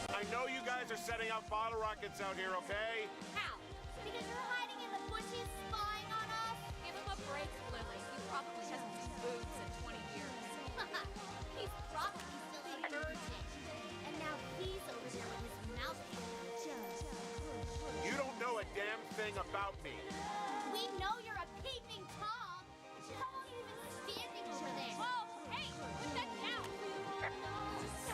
I know you guys are setting up bottle rockets out here, okay? How? Because you're hiding in the bushes spying on us? Give him a break, Lily. He probably hasn't seen boobs in 20 years. He's probably still a virgin. And now he's over there with his mouth closed. You don't know a damn thing about me. We know you're a peeping Tom. How are you even standing over there? Whoa, hey, put that down.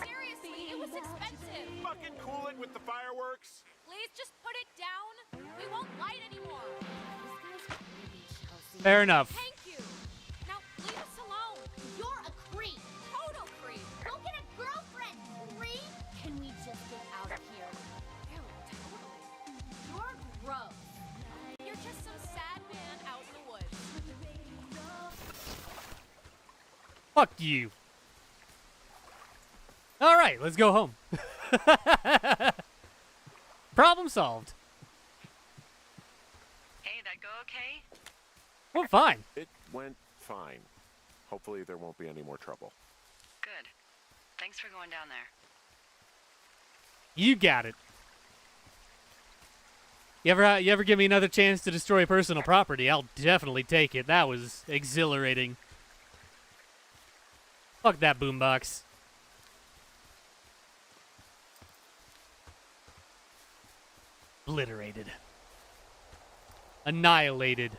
Seriously, it was expensive. Fucking cool it with the fireworks. Please just put it down. We won't light anymore. Fair enough. Thank you. Now leave us alone. You're a creep. Total creep. Go get a girlfriend, creep. Fuck you. All right, let's go home. Problem solved. Hey, that go okay? Well, fine. It went fine. Hopefully there won't be any more trouble. Good. Thanks for going down there. You got it. You ever give me another chance to destroy personal property? I'll definitely take it. That was exhilarating. Fuck that boombox. Obliterated. Annihilated.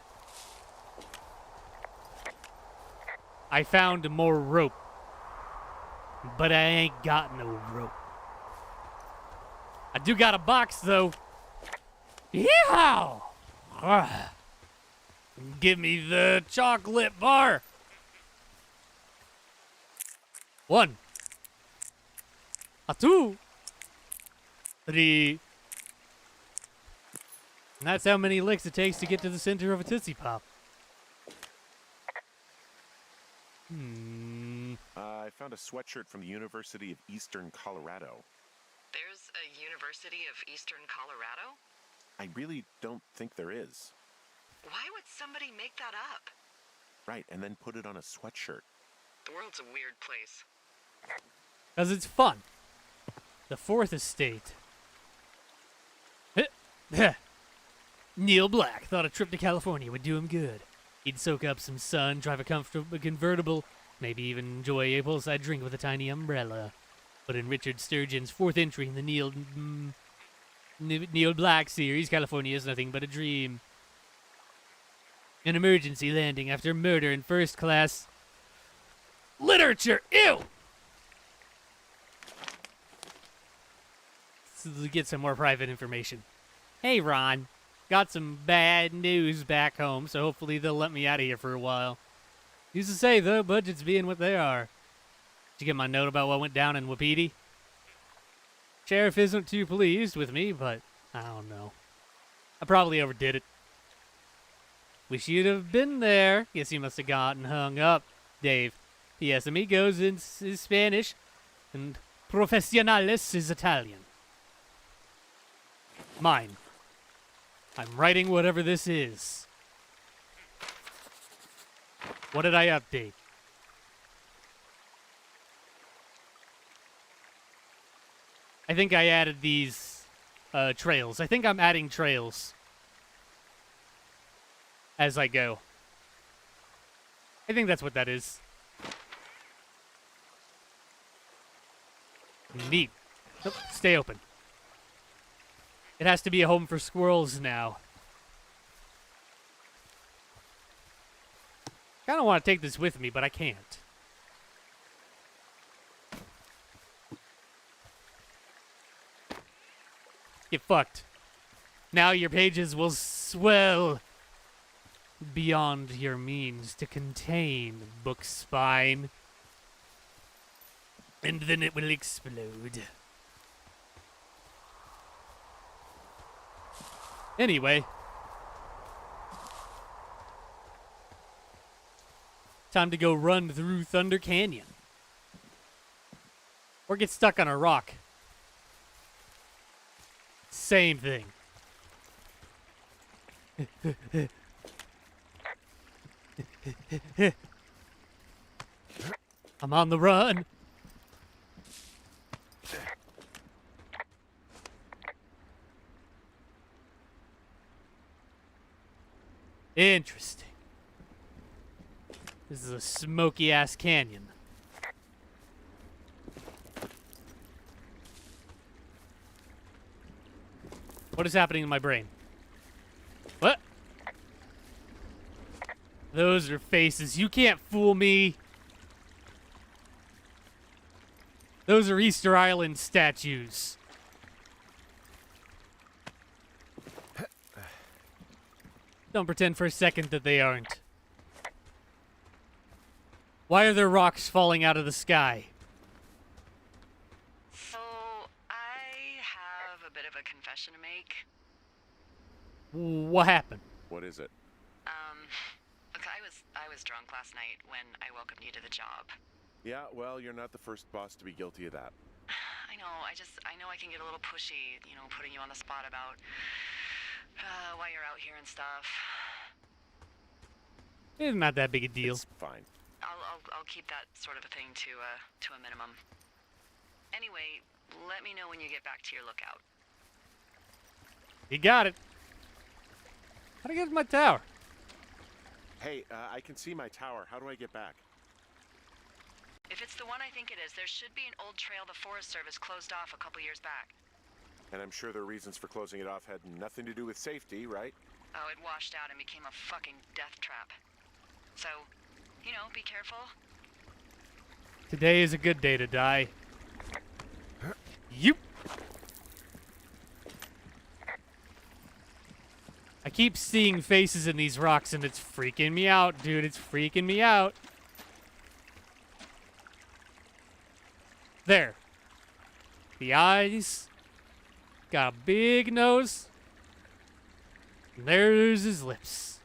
I found more rope. But I ain't got no rope. I do got a box, though. Yeehaw! Give me the chocolate bar. 1. 2. 3. And that's how many licks it takes to get to the center of a Tootsie Pop. I found a sweatshirt from the University of Eastern Colorado. There's a University of Eastern Colorado? I really don't think there is. Why would somebody make that up? Right, and then put it on a sweatshirt. The world's a weird place. Because it's fun. The Fourth Estate. Neil Black thought a trip to California would do him good. He'd soak up some sun, drive a comfortable convertible, maybe even enjoy a poolside drink with a tiny umbrella. But in Richard Sturgeon's fourth entry in the Neil Black series, California is nothing but a dream. An emergency landing after murder in first class literature. Ew! So to get some more private information. Hey, Ron. Got some bad news back home, so hopefully they'll let me out of here for a while. Used to say, though, budgets being what they are. Did you get my note about what went down in Wapiti? Sheriff isn't too pleased with me, but I don't know. I probably overdid it. Wish you'd have been there. Guess you must have gotten hung up, Dave. P.S. Amigos is Spanish, and Profesionales is Italian. Mine. I'm writing whatever this is. What did I update? I think I added these trails. I think I'm adding trails as I go. I think that's what that is. Neat. Nope, stay open. It has to be a home for squirrels now. I kind of want to take this with me, but I can't. Get fucked. Now your pages will swell beyond your means to contain, book spine. And then it will explode. Anyway. Time to go run through Thunder Canyon. Or get stuck on a rock. Same thing. I'm on the run. Interesting. This is a smoky-ass canyon. What is happening in my brain? What? Those are faces. You can't fool me. Those are Easter Island statues. Don't pretend for a second that they aren't. Why are there rocks falling out of the sky? So, I have a bit of a confession to make. What happened? What is it? Look, I was drunk last night when I welcomed you to the job. Yeah, well, you're not the first boss to be guilty of that. I know, I know I can get a little pushy, you know, putting you on the spot about why you're out here and stuff. It's not that big a deal. It's fine. I'll keep that sort of a thing to a minimum. Anyway, let me know when you get back to your lookout. You got it. How'd I get to my tower? Hey, I can see my tower. How do I get back? If it's the one I think it is, there should be an old trail the Forest Service closed off a couple years back. And I'm sure their reasons for closing it off had nothing to do with safety, right? Oh, it washed out and became a fucking death trap. So, you know, be careful. Today is a good day to die. You. I keep seeing faces in these rocks and it's freaking me out, dude. It's freaking me out. There. The eyes. Got a big nose. And there's his lips.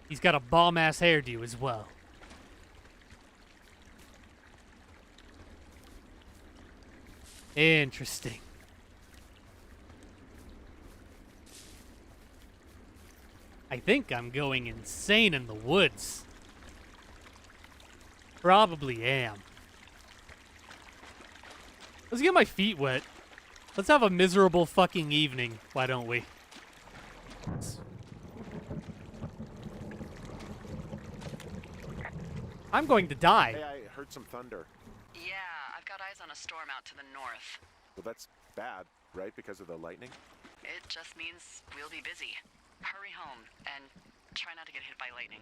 He's got a bomb-ass hairdo as well. Interesting. I think I'm going insane in the woods. Probably am. Let's get my feet wet. Let's have a miserable fucking evening. Why don't we? I'm going to die. Hey, I heard some thunder. Yeah, I've got eyes on a storm out to the north. Well, that's bad, right? Because of the lightning? It just means we'll be busy. Hurry home and try not to get hit by lightning.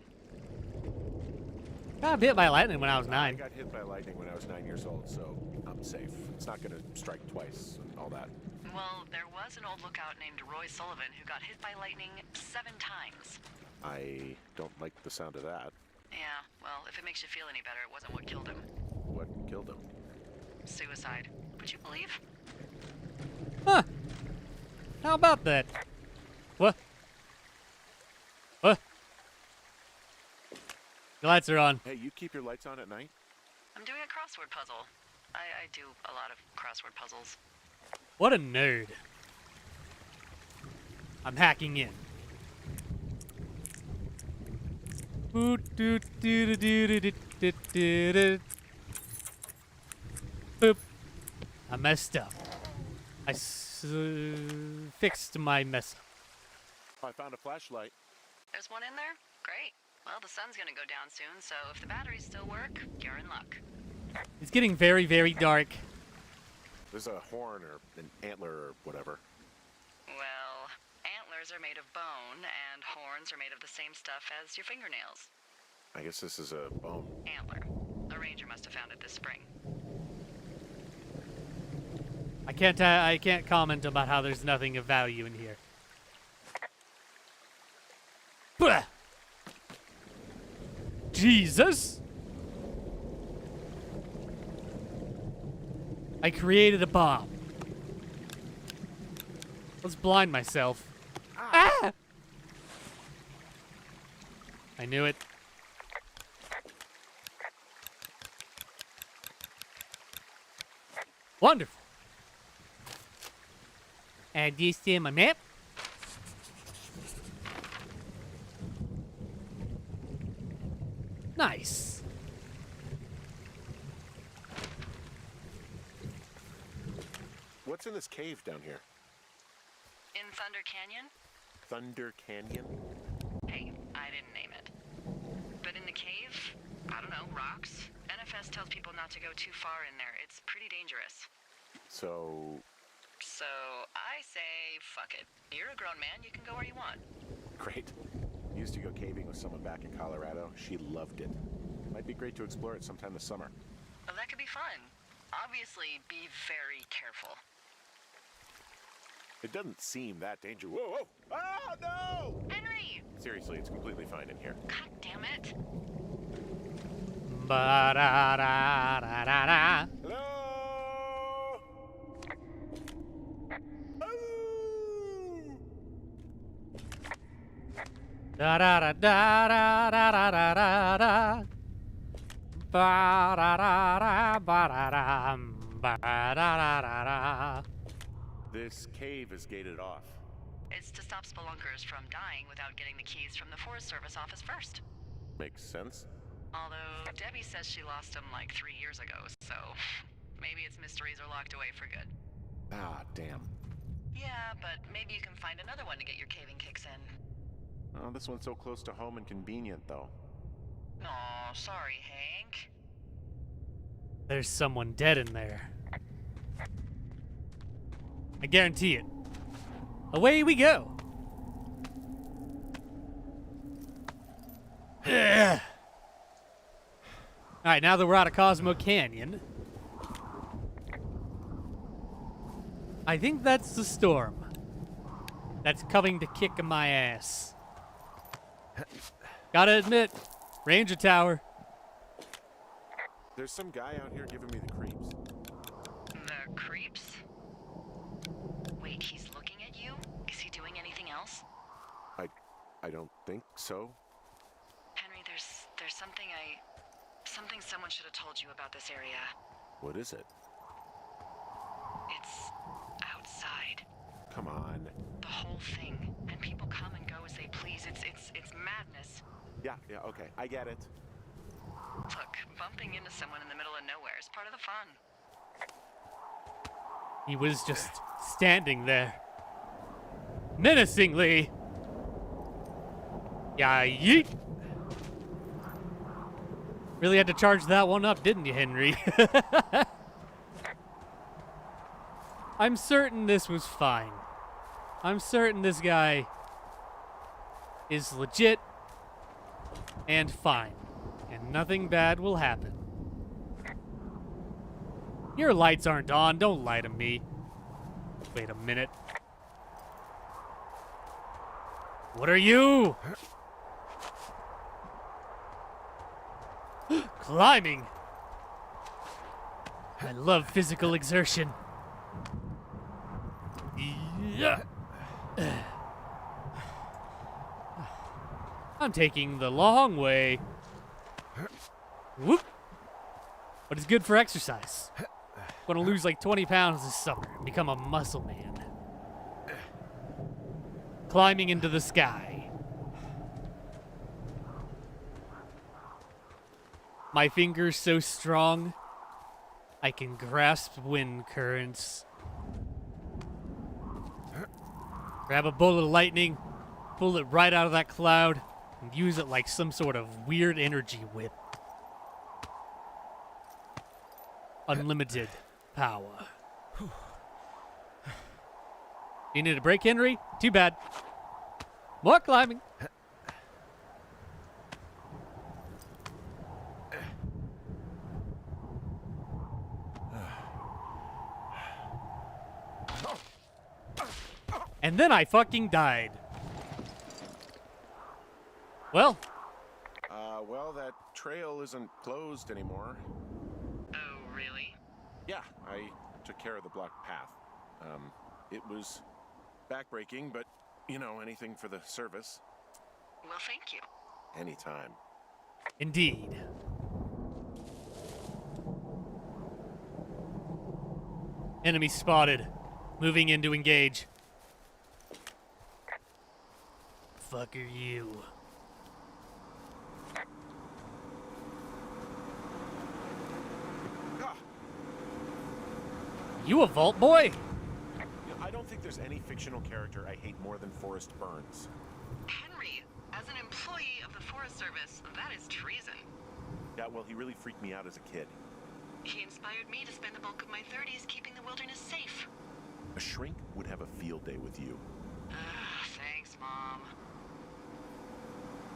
Got hit by lightning when I was 9. I got hit by lightning when I was 9 years old, so I'm safe. It's not going to strike twice and all that. Well, there was an old lookout named Roy Sullivan who got hit by lightning 7 times. I don't like the sound of that. Yeah, well, if it makes you feel any better, it wasn't what killed him. What killed him? Suicide. Would you believe? Huh. How about that? What? What? The lights are on. Hey, you keep your lights on at night? I'm doing a crossword puzzle. I do a lot of crossword puzzles. What a nerd. I'm hacking in. Boop. I messed up. I fixed my mess up. Oh, I found a flashlight. There's one in there? Great. Well, the sun's gonna go down soon, so if the batteries still work, you're in luck. It's getting very, very dark. There's a horn or an antler or whatever. Well, antlers are made of bone, and horns are made of the same stuff as your fingernails. I guess this is a bone. Antler. A ranger must have found it this spring. I can't comment about how there's nothing of value in here. Blah! Jesus! I created a bomb. Let's blind myself. Ah! I knew it. Wonderful. Add this to my map. Nice. What's in this cave down here? In Thunder Canyon? Thunder Canyon? Hey, I didn't name it. But in the cave, I don't know, rocks? NFS tells people not to go too far in there. It's pretty dangerous. So, I say, fuck it. You're a grown man, you can go where you want. great. Used to go caving with someone back in Colorado. She loved it. Might be great to explore it sometime this summer. Well, that could be fun. Obviously, be very careful. It doesn't seem that dangerous. Whoa, whoa! Ah, no! Henry! Seriously, it's completely fine in here. God damn it. Ba-da-da-da-da-da. Hello? Oh! Da da da da da da da da da da. Ba da da da ba da da ba da da da da. This cave is gated off. It's to stop spelunkers from dying without getting the keys from the Forest Service office first. Makes sense. Although Debbie says she lost them like 3 years ago, so maybe its mysteries are locked away for good. Ah, damn. Yeah, but maybe you can find another one to get your caving kicks in. Oh, this one's so close to home and convenient, though. Aw, sorry, Hank. There's someone dead in there. I guarantee it. Away we go. Ugh. All right, now that we're out of Cosmo Canyon, I think that's the storm that's coming to kick my ass. Gotta admit, Ranger Tower. There's some guy out here giving me the creeps. The creeps? Wait, he's looking at you? Is he doing anything else? I don't think so. Henry, there's something someone should have told you about this area. What is it? It's outside. Come on. The whole thing. And people come and go as they please. It's madness. Yeah, okay. I get it. Look, bumping into someone in the middle of nowhere is part of the fun. He was just standing there, menacingly. Yeah, yeet. Really had to charge that one up, didn't you, Henry? I'm certain this was fine. I'm certain this guy is legit and fine, and nothing bad will happen. Your lights aren't on. Don't lie to me. Wait a minute. What are you? Climbing. I love physical exertion. Yeah. I'm taking the long way. Whoop. But it's good for exercise. Gonna lose like 20 pounds this summer and become a muscle man. Climbing into the sky. My fingers so strong, I can grasp wind currents. Grab a bolt of lightning, pull it right out of that cloud, and use it like some sort of weird energy whip. Unlimited power. You need a break, Henry? Too bad. More climbing. And then I fucking died. Well. Well, that trail isn't closed anymore. Oh, really? Yeah, I took care of the blocked path. It was backbreaking, but, you know, anything for the service. Well, thank you. Anytime. Indeed. Enemy spotted. Moving in to engage. Fuck are you? Ah, You a vault boy? I don't think there's any fictional character I hate more than Forrest Burns. Henry, as an employee of the Forest Service, that is treason. Yeah, well, he really freaked me out as a kid. He inspired me to spend the bulk of my 30s keeping the wilderness safe. A shrink would have a field day with you. Thanks, Mom.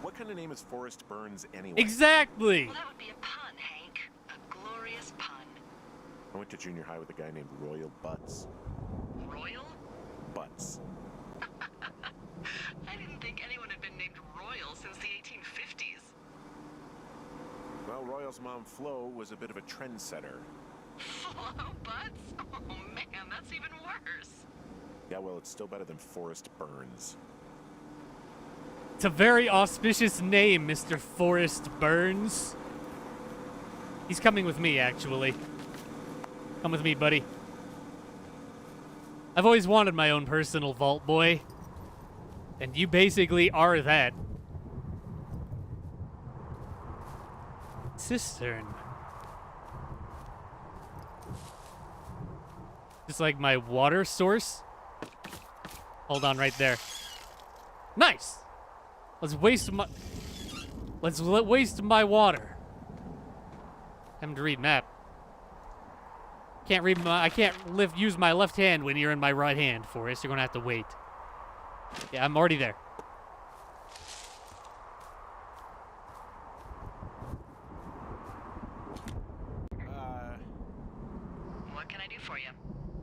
What kind of name is Forrest Burns anyway? Exactly. Well, that would be a pun, Hank. A glorious pun. I went to junior high with a guy named Royal Butts. Royal? Butts. I didn't think anyone had been named Royal since the 1850s. Well, Royal's mom, Flo, was a bit of a trendsetter. Flo Butts? Oh man, that's even worse. Yeah, well, it's still better than Forrest Burns. It's a very auspicious name, Mr. Forrest Burns. He's coming with me, actually. Come with me, buddy. I've always wanted my own personal vault boy. And you basically are that. Cistern. Just like my water source. Hold on right there. Nice! Let's waste my water. Having to read map. I can't use my left hand when you're in my right hand, Forrest. You're gonna have to wait. Yeah, I'm already there. What can I do for you?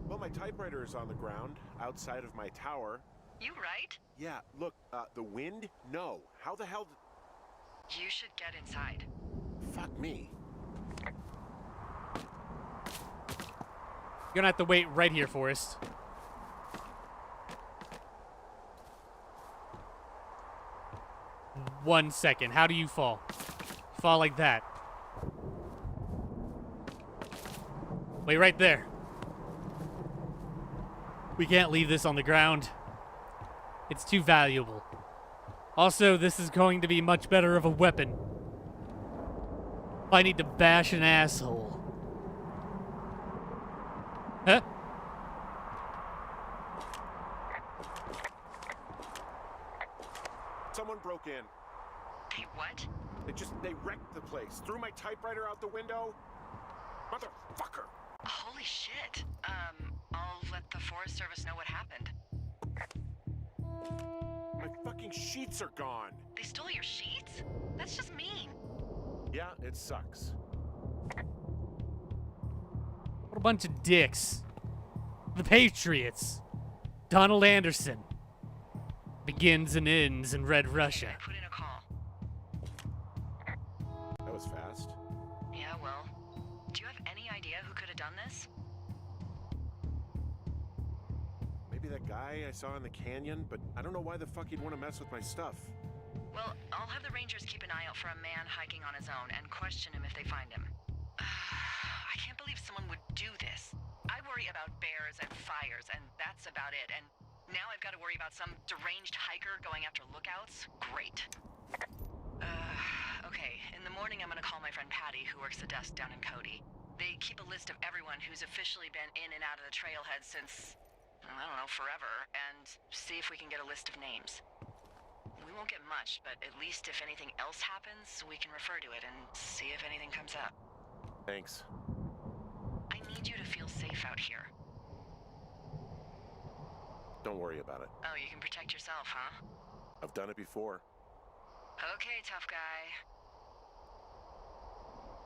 Well, my typewriter is on the ground, outside of my tower. You right? Yeah, look, the wind? No. How the hell You should get inside. Fuck me. You're gonna have to wait right here, Forrest. One second. How do you fall? Fall like that. Wait right there. We can't leave this on the ground. It's too valuable. Also, this is going to be much better of a weapon. If I need to bash an asshole. Huh? Someone broke in. Hey, what? They wrecked the place. Threw my typewriter out the window. Motherfucker. Holy shit. I'll let the Forest Service know what happened. My fucking sheets are gone. They stole your sheets? That's just mean. Yeah, it sucks. What a bunch of dicks. The Patriots. Donald Anderson. Begins and ends in Red Russia. I put in a call. That was fast. Yeah, well, do you have any idea who could have done this? Maybe that guy I saw in the canyon, but I don't know why the fuck he'd want to mess with my stuff. Well, I'll have the Rangers keep an eye out for a man hiking on his own and question him if they find him. I can't believe someone would do this. I worry about bears and fires, and that's about it. And now I've got to worry about some deranged hiker going after lookouts? Great. Okay, in the morning I'm gonna call my friend Patty, who works the desk down in Cody. They keep a list of everyone who's officially been in and out of the trailhead since, I don't know, forever, and see if we can get a list of names. We won't get much, but at least if anything else happens, we can refer to it and see if anything comes up. Thanks. I need you to feel safe out here. Don't worry about it. Oh, you can protect yourself, huh? I've done it before. Okay, tough guy.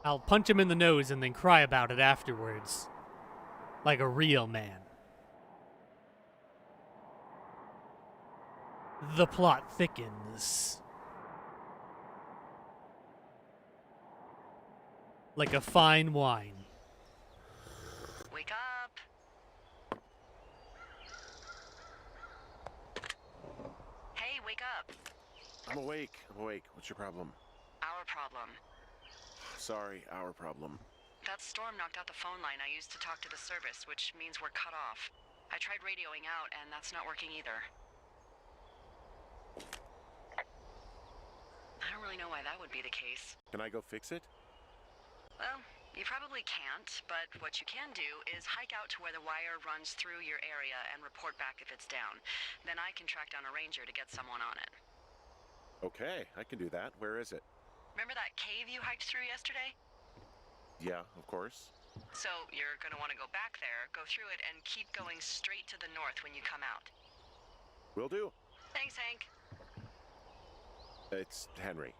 I'll punch him in the nose and then cry about it afterwards. Like a real man. The plot thickens. Like a fine wine. Wake up! Hey, wake up! I'm awake. What's your problem? Our problem. Sorry, our problem. That storm knocked out the phone line I used to talk to the service, which means we're cut off. I tried radioing out, and that's not working either. I don't really know why that would be the case. Can I go fix it? Well, you probably can't, but what you can do is hike out to where the wire runs through your area and report back if it's down. Then I can track down a ranger to get someone on it. Okay, I can do that. Where is it? Remember that cave you hiked through yesterday? Yeah, of course. So you're going to want to go back there, go through it, and keep going straight to the north when you come out. Will do. Thanks, Hank. It's Henry.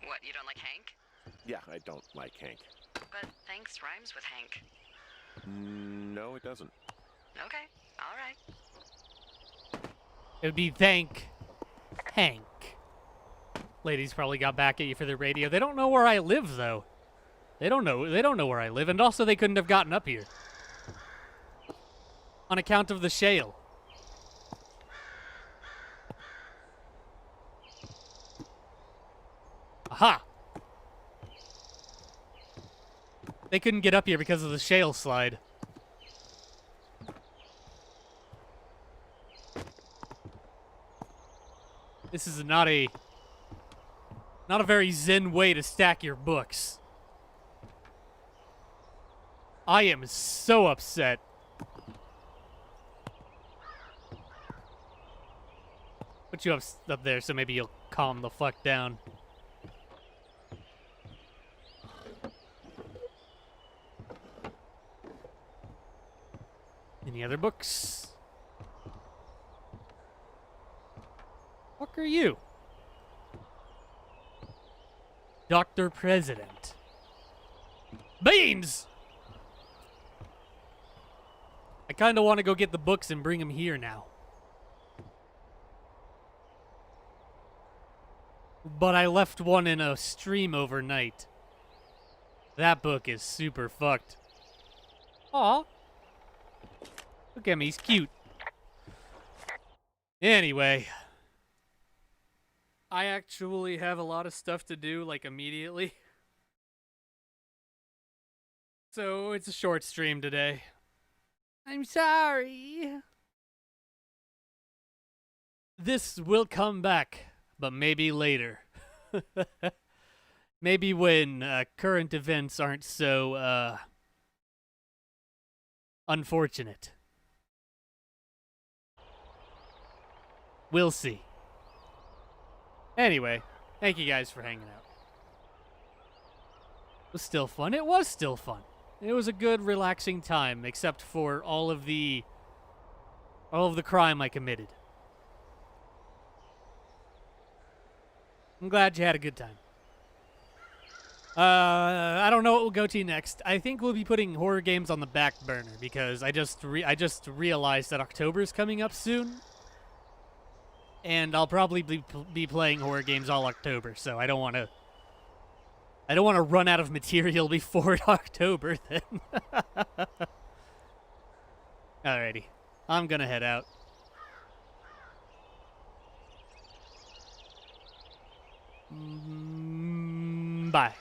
What, you don't like Hank? Yeah, I don't like Hank. But thanks rhymes with Hank. No, it doesn't. Okay, all right. It would be thank Hank. Ladies probably got back at you for the radio. They don't know where I live, though. They don't know where I live, and also they couldn't have gotten up here. On account of the shale. Ha! They couldn't get up here because of the shale slide. This is not a very zen way to stack your books. I am so upset. Put you up there so maybe you'll calm the fuck down. Any other books? Fuck are you? Dr. President. Beans! I kind of want to go get the books and bring them here now. But I left one in a stream overnight. That book is super fucked. Aw. Look at me, he's cute. Anyway. I actually have a lot of stuff to do, like, immediately. So, it's a short stream today. I'm sorry. This will come back, but maybe later. Maybe when current events aren't so, unfortunate. We'll see. Anyway, thank you guys for hanging out. It was still fun. It was still fun. It was a good, relaxing time, except for all of the crime I committed. I'm glad you had a good time. I don't know what we'll go to next. I think we'll be putting horror games on the back burner because I just realized that October is coming up soon. And I'll probably be playing horror games all October, so I don't want to run out of material before October then. Alrighty. I'm gonna head out. Bye.